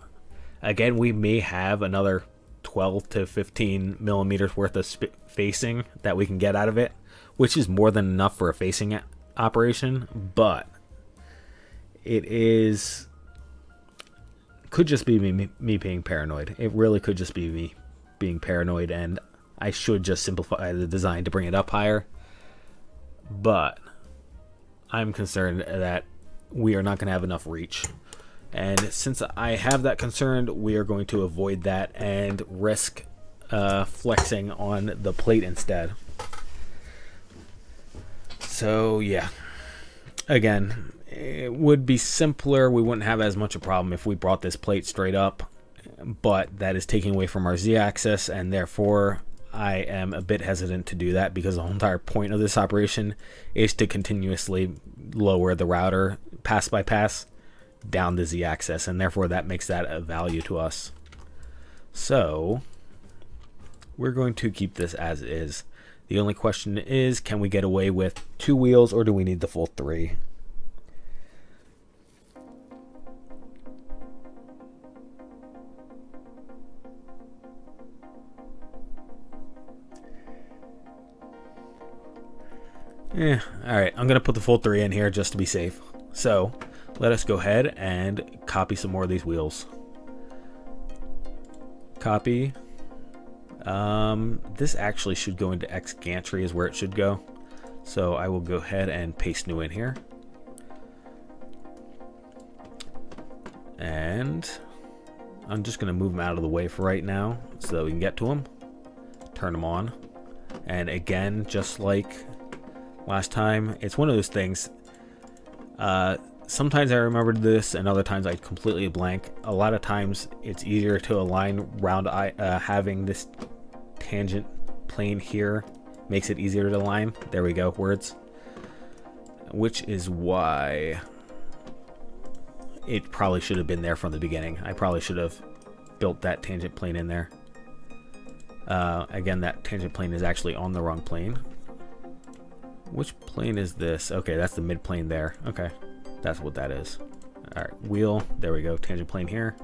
Again, we may have another 12 to 15 millimeters worth of facing that we can get out of it, which is more than enough for a facing operation, but it is... could just be me being paranoid. It really could just be me being paranoid, and I should just simplify the design to bring it up higher. But I'm concerned that we are not going to have enough reach. And since I have that concern, we are going to avoid that and risk flexing on the plate instead. So yeah, again, it would be simpler. We wouldn't have as much a problem if we brought this plate straight up, but that is taking away from our Z-axis, and therefore I am a bit hesitant to do that, because the whole entire point of this operation is to continuously lower the router pass by pass down the Z-axis, and therefore that makes that a value to us. So we're going to keep this as is. The only question is, can we get away with 2 wheels, or do we need the full 3? Alright, I'm going to put the full 3 in here just to be safe. So, let us go ahead and copy some more of these wheels. Copy. This actually should go into X gantry is where it should go. So I will go ahead and paste new in here. And I'm just going to move them out of the way for right now so that we can get to them. Turn them on. And again, just like last time, it's one of those things. Sometimes I remembered this and other times I completely blank. A lot of times it's easier to align around having this tangent plane here. Makes it easier to align. There we go, words. Which is why it probably should have been there from the beginning. I probably should have built that tangent plane in there. Again, that tangent plane is actually on the wrong plane. Which plane is this? Okay, that's the mid plane there. Okay, that's what that is. All right, wheel. There we go. Tangent plane here.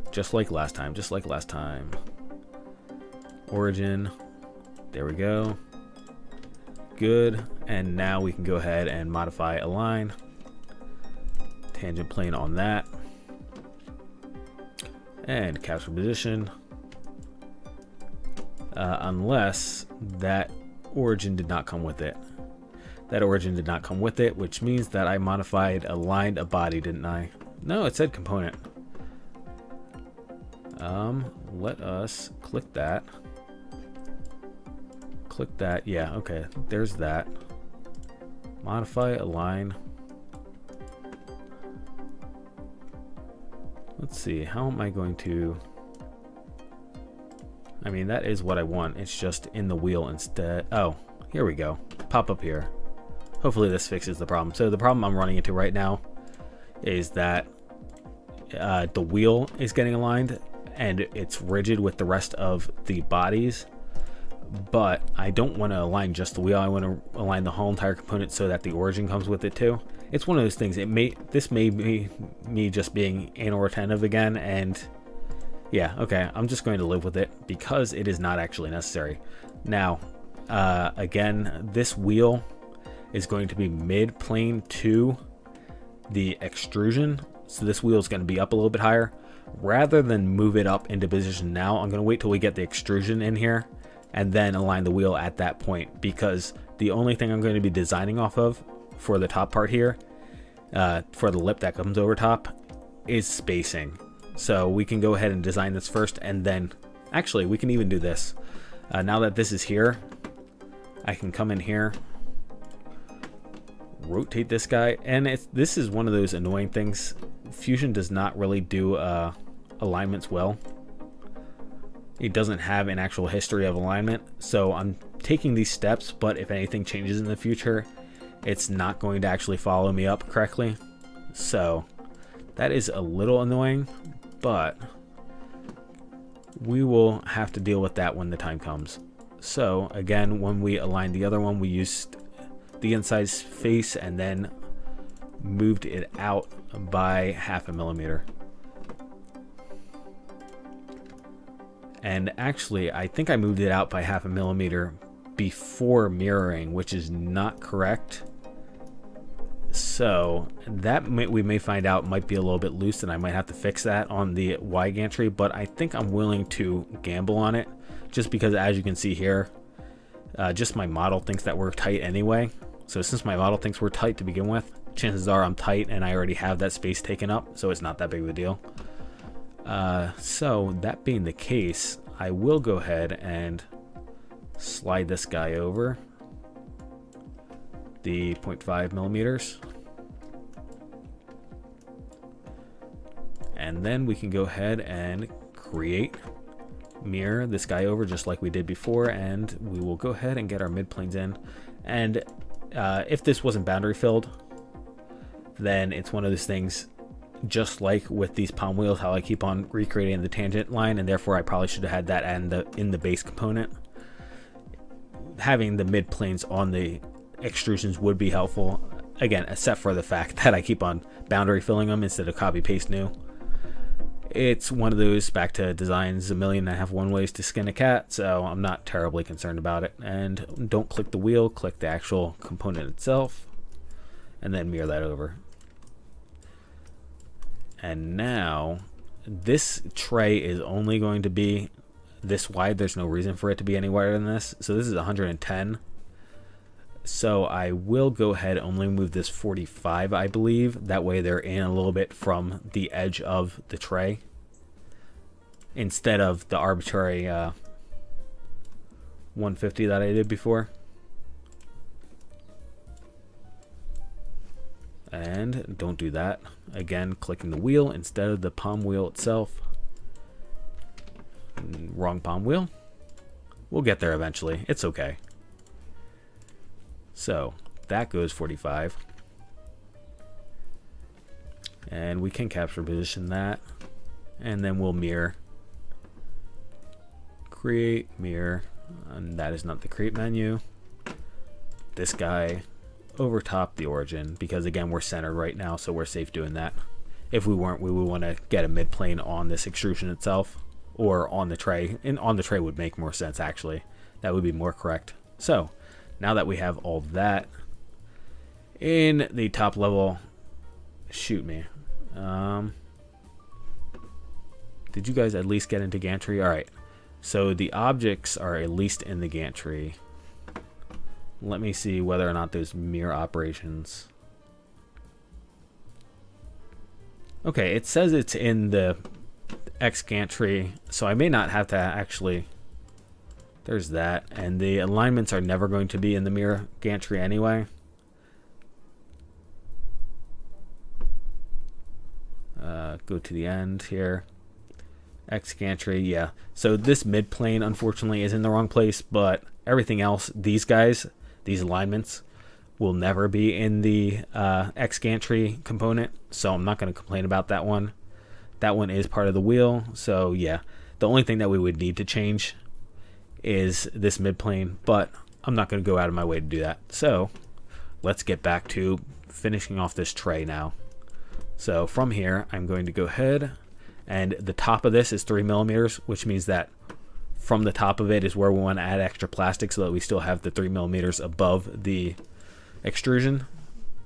Just like last time. Just like last time. Origin. There we go. Good. And now we can go ahead and modify align. Tangent plane on that. And capture position. Unless that origin did not come with it. That origin did not come with it, which means that I modified aligned a body, didn't I? No, it said component. Let us click that. Click that. Yeah, okay. There's that. Modify align. Let's see. How am I going to... I mean, that is what I want. It's just in the wheel instead. Oh, here we go. Pop up here. Hopefully this fixes the problem. So the problem I'm running into right now is that the wheel is getting aligned and it's rigid with the rest of the bodies. But I don't want to align just the wheel. I want to align the whole entire component so that the origin comes with it too. It's one of those things. This may be me just being anal retentive again, and yeah, okay, I'm just going to live with it because it is not actually necessary. Now, again, this wheel is going to be mid plane to the extrusion. So this wheel is going to be up a little bit higher. Rather than move it up into position now, I'm going to wait till we get the extrusion in here and then align the wheel at that point, because the only thing I'm going to be designing off of for the top part here, for the lip that comes over top, is spacing. So we can go ahead and design this first, and then actually we can even do this. Now that this is here, I can come in here, rotate this guy, and this is one of those annoying things. Fusion does not really do alignments well. It doesn't have an actual history of alignment, so I'm taking these steps, but if anything changes in the future, it's not going to actually follow me up correctly. So that is a little annoying, but we will have to deal with that when the time comes. So again, when we aligned the other one, we used the inside face and then moved it out by 0.5 millimeter. And actually, I think I moved it out by 0.5 millimeter before mirroring, which is not correct. So that we may find out might be a little bit loose, and I might have to fix that on the Y gantry, but I think I'm willing to gamble on it, just because as you can see here, just my model thinks that we're tight anyway. So since my model thinks we're tight to begin with, chances are I'm tight and I already have that space taken up, so it's not that big of a deal. So that being the case, I will go ahead and slide this guy over the 0.5 millimeters. And then we can go ahead and mirror this guy over just like we did before, and we will go ahead and get our mid planes in. And if this wasn't boundary filled, then it's one of those things, just like with these palm wheels, how I keep on recreating the tangent line, and therefore I probably should have had that in the base component. Having the mid planes on the extrusions would be helpful, again, except for the fact that I keep on boundary filling them instead of copy paste new. It's one of those back to designs 1,000,001 ways to skin a cat, so I'm not terribly concerned about it. And don't click the wheel, click the actual component itself, and then mirror that over. And now this tray is only going to be this wide. There's no reason for it to be any wider than this. So this is 110. So I will go ahead and only move this 45, I believe. That way they're in a little bit from the edge of the tray, instead of the arbitrary 150 that I did before. And don't do that. Again, clicking the wheel instead of the palm wheel itself. Wrong palm wheel. We'll get there eventually. It's okay. So that goes 45. And we can capture position that. And then we'll mirror. Create, mirror. And that is not the create menu. This guy over top the origin, because again we're centered right now, so we're safe doing that. If we weren't, we would want to get a mid plane on this extrusion itself, or on the tray. And on the tray would make more sense, actually. That would be more correct. So now that we have all that in the top level, shoot me. Did you guys at least get into gantry? All right. So the objects are at least in the gantry. Let me see whether or not there's mirror operations. Okay, it says it's in the X gantry, so I may not have to actually. There's that, and the alignments are never going to be in the mirror gantry anyway. Go to the end here. X gantry, yeah. So this mid plane unfortunately is in the wrong place, but everything else, these guys, these alignments will never be in the X gantry component, so I'm not going to complain about that one. That one is part of the wheel, so yeah. The only thing that we would need to change is this mid plane, but I'm not going to go out of my way to do that. So let's get back to finishing off this tray now. So from here, I'm going to go ahead, and the top of this is 3mm, which means that from the top of it is where we want to add extra plastic so that we still have the 3mm above the extrusion.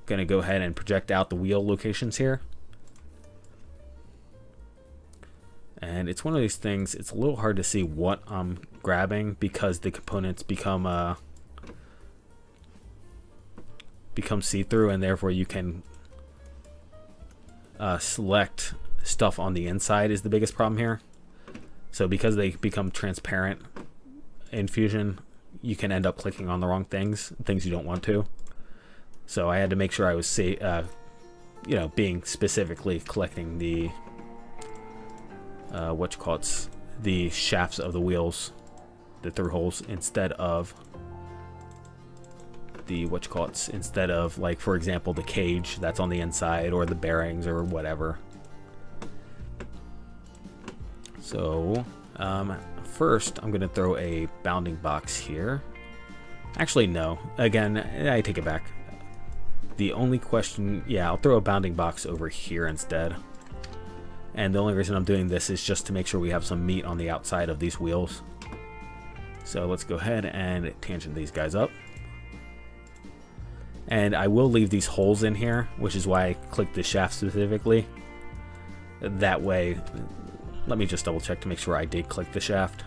Going to go ahead and project out the wheel locations here. And it's one of these things, it's a little hard to see what I'm grabbing because the components become see-through, and therefore you can select stuff on the inside is the biggest problem here. So because they become transparent in Fusion, you can end up clicking on the wrong things you don't want to. So I had to make sure I was being specifically collecting the the shafts of the wheels, the through holes, instead of the like, for example, the cage that's on the inside, or the bearings, or whatever. So first I'm gonna throw a bounding box here. Actually, no, again, I take it back. The only question, yeah, I'll throw a bounding box over here instead. And the only reason I'm doing this is just to make sure we have some meat on the outside of these wheels. So let's go ahead and tangent these guys up. And I will leave these holes in here, which is why I clicked the shaft specifically. That way, let me just double check to make sure I did click the shaft.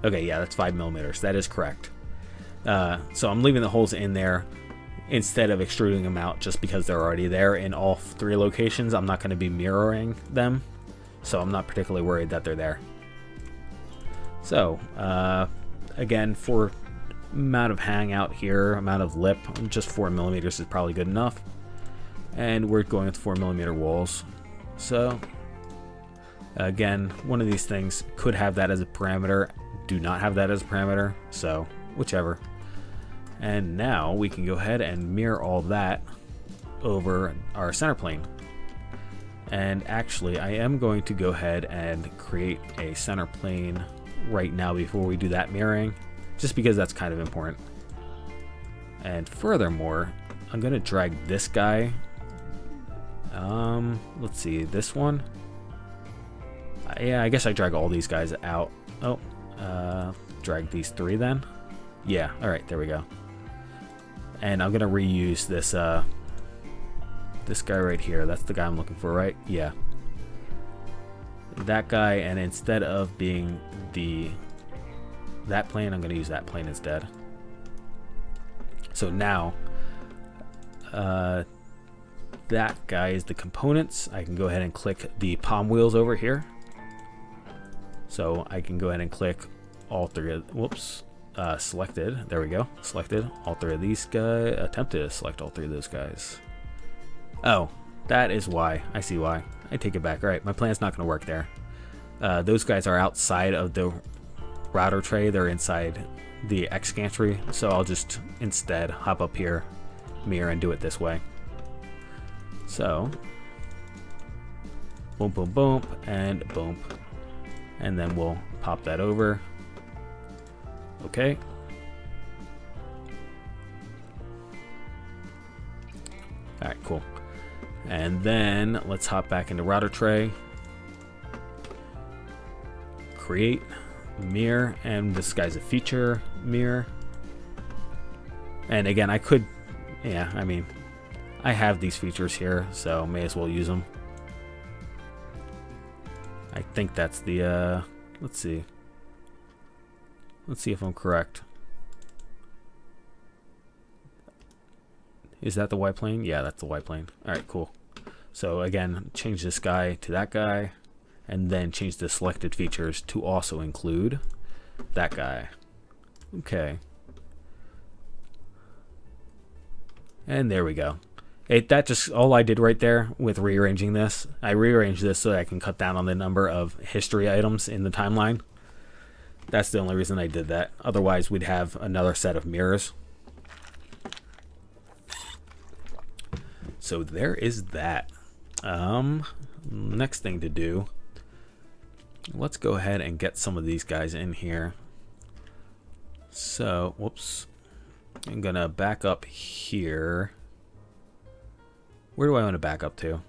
Okay, yeah, that's 5mm. That is correct. So I'm leaving the holes in there instead of extruding them out, just because they're already there in all 3 locations. I'm not going to be mirroring them, so I'm not particularly worried that they're there. So again, for amount of hangout here, amount of lip, just 4mm is probably good enough. And we're going with 4mm walls. So again, one of these things could have that as a parameter, do not have that as a parameter, so whichever. And now we can go ahead and mirror all that over our center plane. And actually, I am going to go ahead and create a center plane right now before we do that mirroring, just because that's kind of important. And furthermore, I'm going to drag this guy. Let's see, this one. Yeah, I guess I drag all these guys out. Oh, drag these 3 then. Yeah, all right, there we go. And I'm gonna reuse this this guy right here. That's the guy I'm looking for, right? Yeah. That guy, and instead of being the that plane. I'm going to use that plane instead. So now, that guy is the components. I can go ahead and click the palm wheels over here. So I can go ahead and click all three of, whoops, selected. There we go. Selected all three of these guys. Attempted to select all three of those guys. Oh, that is why. I see why. I take it back. All right, my plan's not going to work there. Those guys are outside of the router tray. They're inside the X gantry. So I'll just instead hop up here, mirror, and do it this way. So, boom, boom, boom, and boom. And then we'll pop that over. Okay. All right, cool. And then let's hop back into router tray. Create mirror, and this guy's a feature mirror. And again, I could, yeah, I mean, I have these features here, so may as well use them. I think that's the, let's see. Let's see if I'm correct. Is that the Y plane? Yeah, that's the Y plane. All right, cool. So again, change this guy to that guy, and then change the selected features to also include that guy. Okay. And there we go. That just all I did right there with rearranging this. I rearranged this so that I can cut down on the number of history items in the timeline. That's the only reason I did that. Otherwise, we'd have another set of mirrors. So there is that. Next thing to do, let's go ahead and get some of these guys in here. So, whoops. I'm gonna back up here. Where do I want to back up to?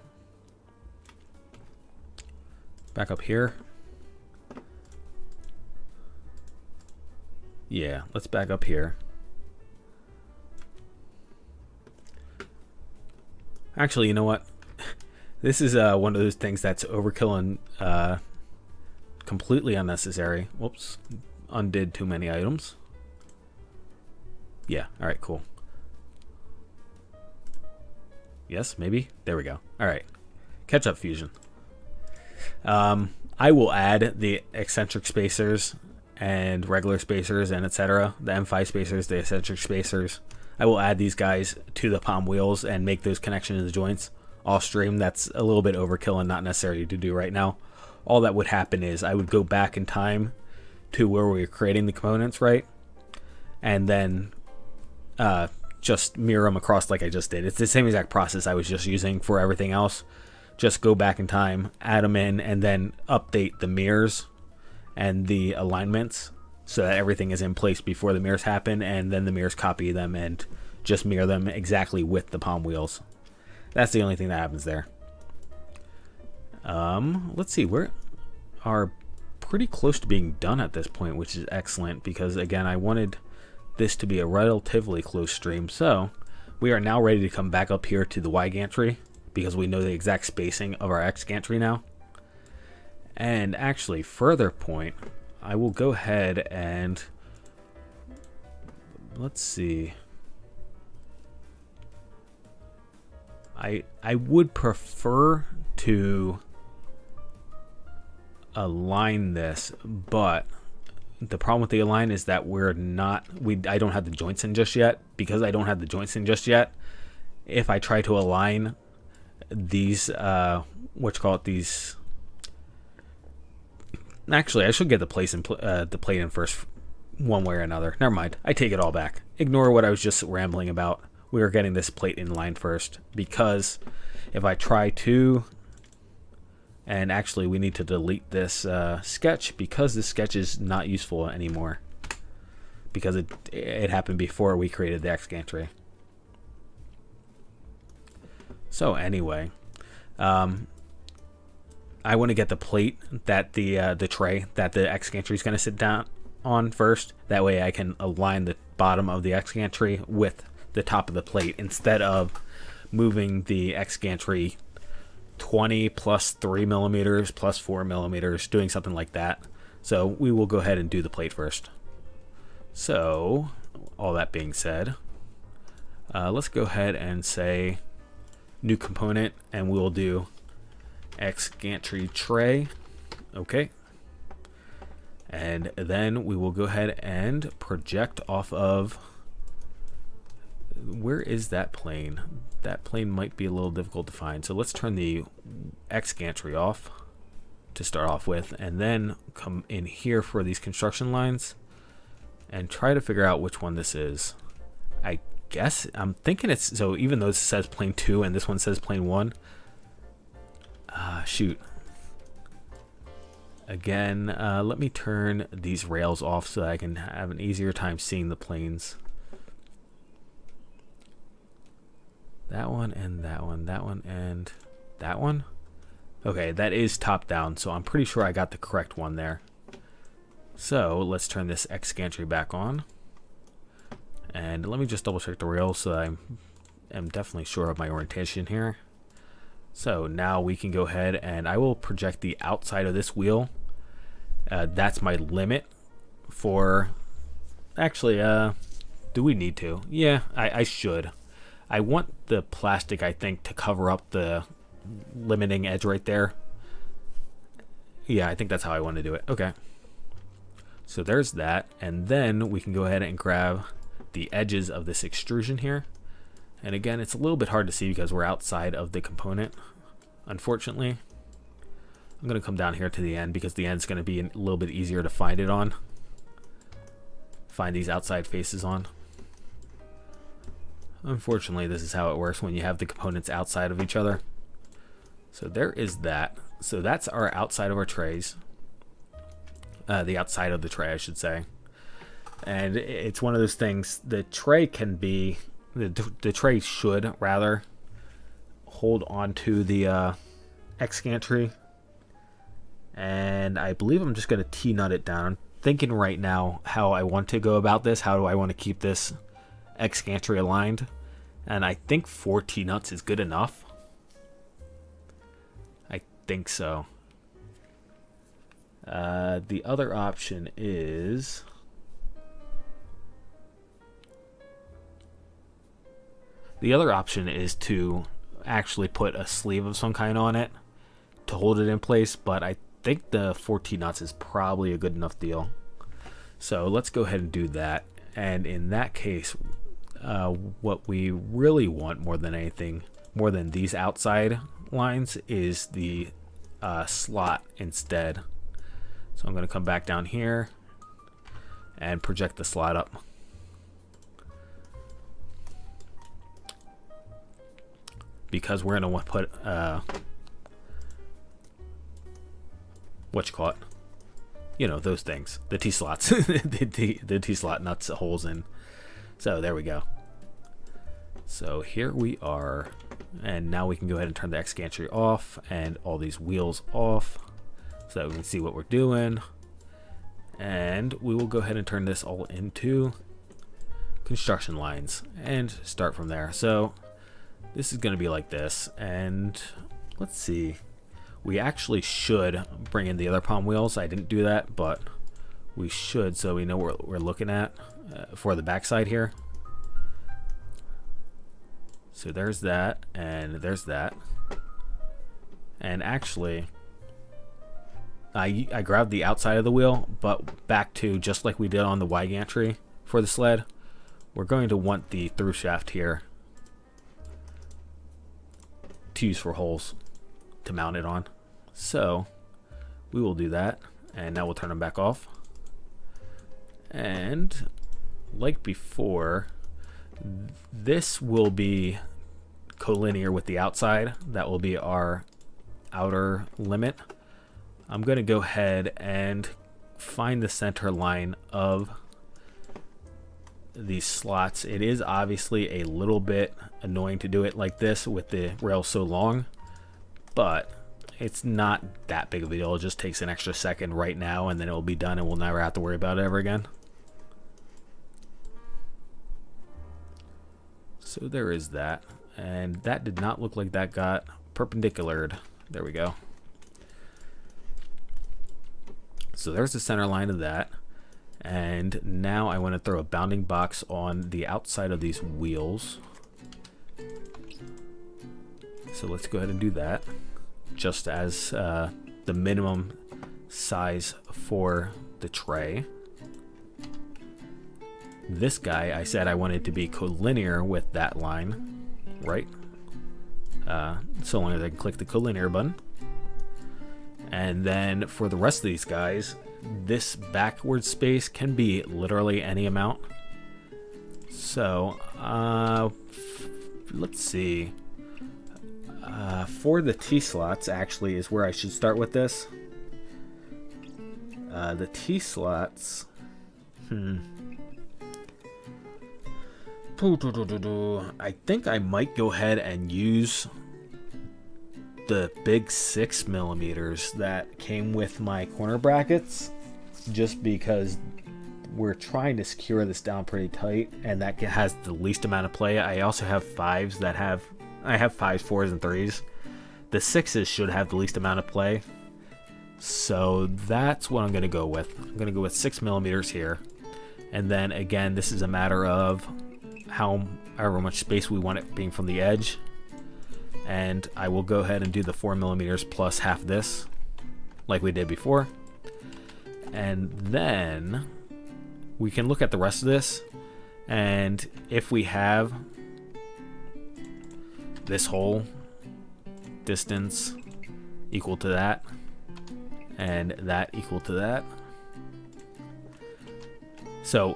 Back up here? Yeah, let's back up here. Actually, you know what? This is one of those things that's overkill and completely unnecessary. Whoops. Undid too many items. Yeah, alright, cool. Yes, maybe? There we go. Alright. Catch up fusion. I will add the eccentric spacers and regular spacers and etc. The M5 spacers, the eccentric spacers. I will add these guys to the palm wheels and make those connections to the joints off stream. That's a little bit overkill and not necessary to do right now. All that would happen is I would go back in time to where we were creating the components, right? And then just mirror them across like I just did. It's the same exact process I was just using for everything else. Just go back in time, add them in, and then update the mirrors and the alignments so that everything is in place before the mirrors happen, and then the mirrors copy them and just mirror them exactly with the palm wheels. That's the only thing that happens there. Let's see, we are pretty close to being done at this point, which is excellent because again, I wanted this to be a relatively close stream. So we are now ready to come back up here to the Y gantry because we know the exact spacing of our X gantry now. And actually, further point, I will go ahead and let's see. I would prefer to align this, but the problem with the align is that I don't have the joints in just yet. Because I don't have the joints in just yet, if I try to align these these, actually I should get the plate in first one way or another. Never mind, I take it all back. Ignore what I was just rambling about. We are getting this plate in line first, because if I try to, and actually we need to delete this sketch because this sketch is not useful anymore because it happened before we created the X gantry. So anyway, I want to get the plate that the tray that the X gantry is going to sit down on first. That way I can align the bottom of the X gantry with the top of the plate instead of moving the X gantry 20 plus 3 millimeters plus 4 millimeters, doing something like that. So we will go ahead and do the plate first. So, all that being said, let's go ahead and say new component, and we'll do X gantry tray. Okay. And then we will go ahead and project off of, where is that plane? That plane might be a little difficult to find. So let's turn the X gantry off to start off with, and then come in here for these construction lines and try to figure out which one this is. I guess I'm thinking it's, so even though this says plane 2 and this one says plane 1, shoot. Again, let me turn these rails off so that I can have an easier time seeing the planes. That one and that one, that one and that one. Okay, that is top down, so I'm pretty sure I got the correct one there. So let's turn this X gantry back on. And let me just double check the rails so that I'm definitely sure of my orientation here. So now we can go ahead and I will project the outside of this wheel. That's my limit for, actually, do we need to? Yeah, I should. I want the plastic, I think, to cover up the limiting edge right there. Yeah, I think that's how I want to do it. Okay. So there's that. And then we can go ahead and grab the edges of this extrusion here. And again, it's a little bit hard to see because we're outside of the component, unfortunately. I'm going to come down here to the end because the end's going to be a little bit easier to find it on. Find these outside faces on. Unfortunately, this is how it works when you have the components outside of each other. So there is that. So that's our outside of our trays. The outside of the tray, I should say. And it's one of those things, the tray can be, the tray should rather hold on to the X gantry. And I believe I'm just going to T-nut it down. I'm thinking right now how I want to go about this. How do I want to keep this X gantry aligned? And I think 4 T-nuts is good enough. I think so. The other option is... The other option is to actually put a sleeve of some kind on it to hold it in place, but I think the 4 T-nuts is probably a good enough deal. So let's go ahead and do that. And in that case, what we really want more than anything, more than these outside lines, is the slot instead. So I'm going to come back down here and project the slot up. Because we're going to want to put, what you call it? You know, those things. The T-slots. the T-slot nuts holes in. So there we go. So here we are. And now we can go ahead and turn the X gantry off and all these wheels off so that we can see what we're doing. And we will go ahead and turn this all into construction lines and start from there. So this is going to be like this. And let's see. We actually should bring in the other palm wheels. I didn't do that, but we should, so we know what we're looking at for the backside here. So there's that, and there's that. And actually, I grabbed the outside of the wheel, but back to just like we did on the Y gantry for the sled, we're going to want the through shaft here to use for holes to mount it on. So we will do that, and now we'll turn them back off. And like before, this will be collinear with the outside. That will be our outer limit. I'm going to go ahead and find the center line of these slots. It is obviously a little bit annoying to do it like this with the rail so long, but it's not that big of a deal. It just takes an extra second right now, and then it will be done, and we'll never have to worry about it ever again. So there is that, and that did not look like that got perpendiculared. There we go. So there's the center line of that, And now I want to throw a bounding box on the outside of these wheels. So let's go ahead and do that, just as the minimum size for the tray. This guy, I said I wanted to be collinear with that line, right? So long as I can click the collinear button. And then for the rest of these guys, this backward space can be literally any amount. So let's see. For the T-slots actually is where I should start with this. The T-slots. I think I might go ahead and use the big 6mm that came with my corner brackets, just because we're trying to secure this down pretty tight, and that has the least amount of play. I also have 5s that have, I have 5s, 4s, and 3s. The 6s should have the least amount of play, so that's what I'm going to go with. I'm going to go with 6mm here, and then again, this is a matter of however much space we want it being from the edge. And I will go ahead and do the 4mm plus half this, like we did before. And then we can look at the rest of this, and if we have this whole distance equal to that, and that equal to that. So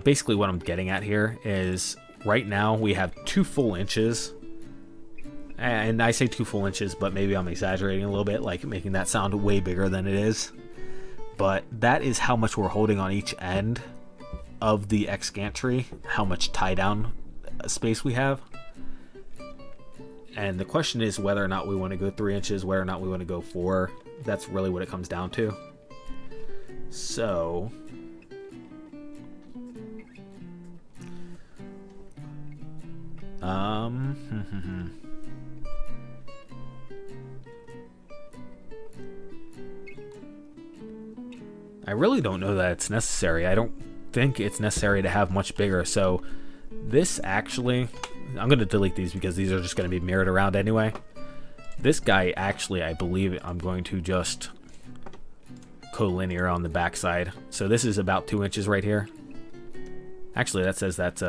basically what I'm getting at here is, right now we have 2 full inches, and I say 2 full inches, but maybe I'm exaggerating a little bit, like making that sound way bigger than it is. But that is how much we're holding on each end of the X gantry, how much tie down space we have. And the question is whether or not we want to go 3 inches, whether or not we want to go 4. That's really what it comes down to. So I really don't know that it's necessary. I don't think it's necessary to have much bigger. So this actually, I'm going to delete these because these are just going to be mirrored around anyway. This guy actually, I believe I'm going to just collinear on the back side. So this is about 2 inches right here. Actually, that says that's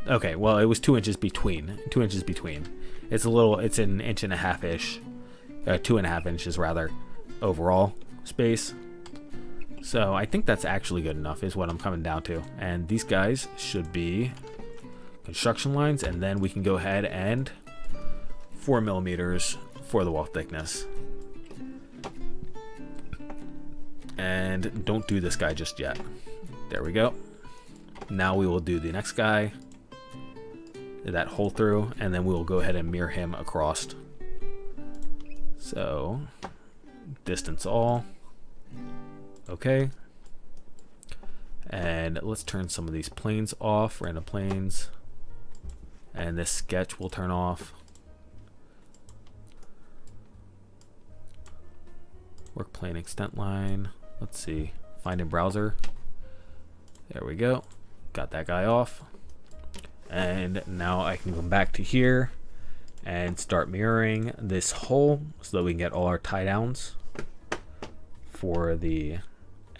okay, well, it was 2 inches between. 2 inches between. It's a little, it's an inch and a half ish. 2.5 inches rather, overall space. So I think that's actually good enough, is what I'm coming down to. And these guys should be construction lines, and then we can go ahead and 4mm for the wall thickness. And don't do this guy just yet. There we go. Now we will do the next guy, that hole through, and then we will go ahead and mirror him across. So distance all. Okay. And let's turn some of these planes off, random planes. And this sketch will turn off. Work plane extent line. Let's see. Find in browser. There we go. Got that guy off. And now I can come back to here and start mirroring this hole so that we can get all our tie downs for the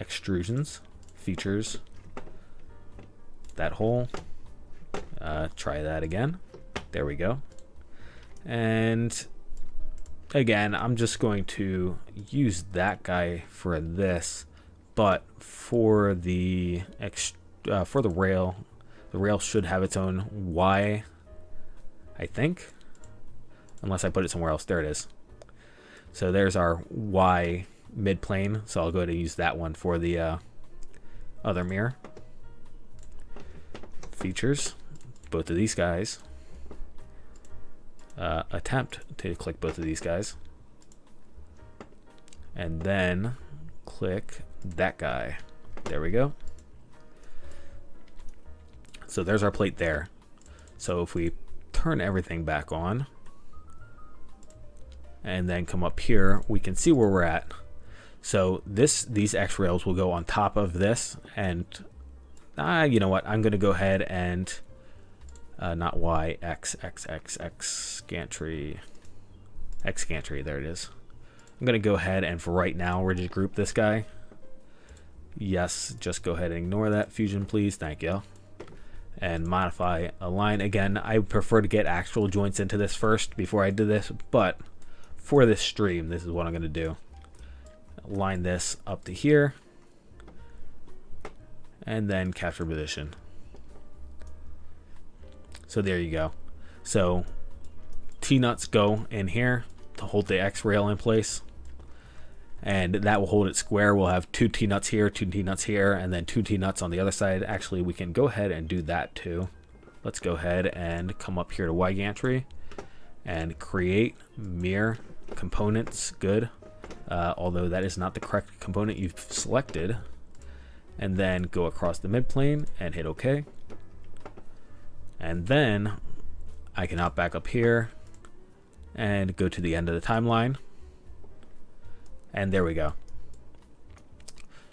extrusions features. That hole. Try that again. There we go. And again, I'm just going to use that guy for this, but for the rail, the rail should have its own Y, I think, unless I put it somewhere else. There it is. So there's our Y mid plane. So I'll go to use that one for the other mirror. Features, both of these guys. Attempt to click both of these guys. And then click that guy. There we go. So there's our plate there. So if we turn everything back on and then come up here, we can see where we're at. So these X rails will go on top of this, and you know what? I'm going to go ahead and not Y, X gantry, X gantry. There it is. I'm going to go ahead and for right now, we're just group this guy. Yes, just go ahead and ignore that fusion, please. Thank you. And modify align. Again, I prefer to get actual joints into this first before I do this, but for this stream, this is what I'm going to do. Line this up to here, and then capture position. So there you go. So T-nuts go in here to hold the X rail in place, and that will hold it square. We'll have 2 T-nuts here, 2 T-nuts here, and then 2 T-nuts on the other side. Actually, we can go ahead and do that too. Let's go ahead and come up here to Y gantry and create mirror components. Good. Although that is not the correct component you've selected. And then go across the midplane and hit OK. And then I can hop back up here and go to the end of the timeline. And there we go.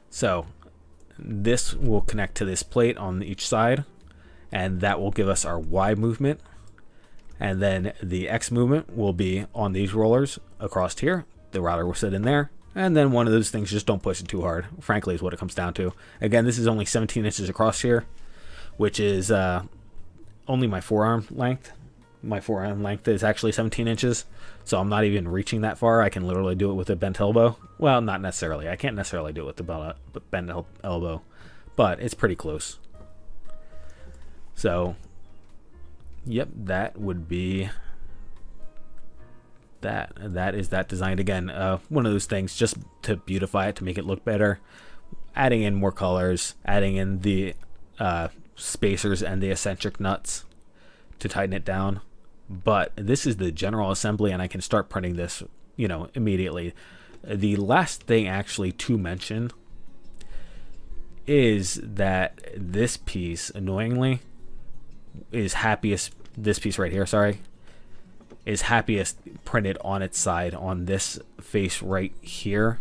So this will connect to this plate on each side, and that will give us our Y movement. And then the X movement will be on these rollers across here. The router will sit in there, and then one of those things, just don't push it too hard, frankly, is what it comes down to. Again, this is only 17 inches across here, which is only my forearm length. My forearm length is actually 17 inches, so I'm not even reaching that far. I can literally do it with a bent elbow. Well, not necessarily. I can't necessarily do it with the bent elbow, but it's pretty close. So, yep, that would be that. That is that designed. Again, one of those things just to beautify it, to make it look better. Adding in more colors, adding in the spacers and the eccentric nuts to tighten it down. But this is the general assembly, and I can start printing this, you know, immediately. The last thing actually to mention is that this piece, annoyingly, is happiest, this piece right here, sorry, is happiest printed on its side on this face right here.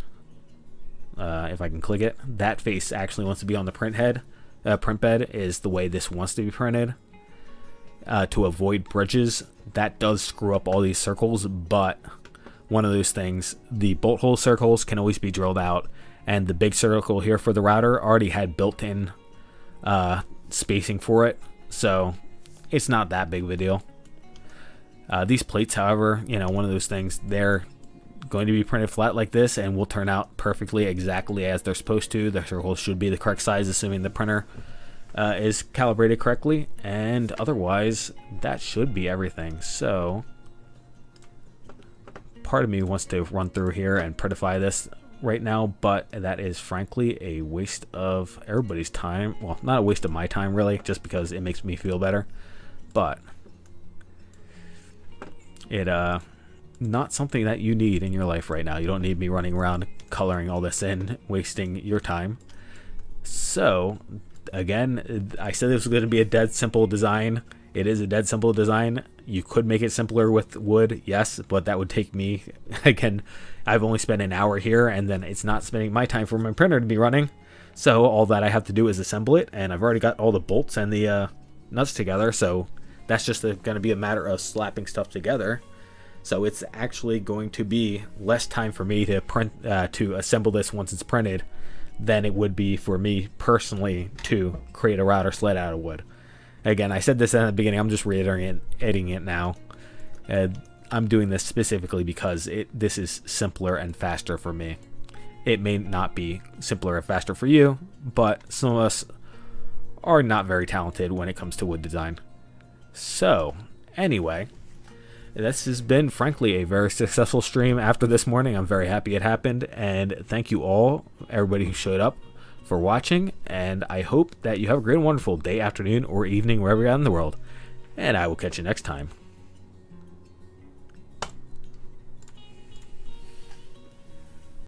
If I can click it, that face actually wants to be on the print bed is the way this wants to be printed. To avoid bridges, that does screw up all these circles, but one of those things, the bolt hole circles can always be drilled out, and the big circle here for the router already had built-in spacing for it, so it's not that big of a deal. These plates, however, you know, one of those things, they're going to be printed flat like this and will turn out perfectly exactly as they're supposed to. The circles should be the correct size, assuming the printer is calibrated correctly, and otherwise that should be everything. So part of me wants to run through here and printify this right now, but that is frankly a waste of everybody's time. Well, not a waste of my time really, just because it makes me feel better, but it not something that you need in your life right now. You don't need me running around coloring all this in, wasting your time. So again, I said this was going to be a dead simple design. It is a dead simple design. You could make it simpler with wood, yes, but that would take me, again, I've only spent an hour here, and then it's not spending my time for my printer to be running. So all that I have to do is assemble it, and I've already got all the bolts and the nuts together, so that's just going to be a matter of slapping stuff together. So it's actually going to be less time for me to print to assemble this once it's printed than it would be for me personally to create a router sled out of wood. Again, I said this at the beginning, I'm just reiterating it now. I'm doing this specifically because this is simpler and faster for me. It may not be simpler and faster for you, but some of us are not very talented when it comes to wood design. So, anyway, this has been, frankly, a very successful stream after this morning. I'm very happy it happened, and thank you all, everybody who showed up, for watching, and I hope that you have a great and wonderful day, afternoon, or evening, wherever you're at in the world, and I will catch you next time.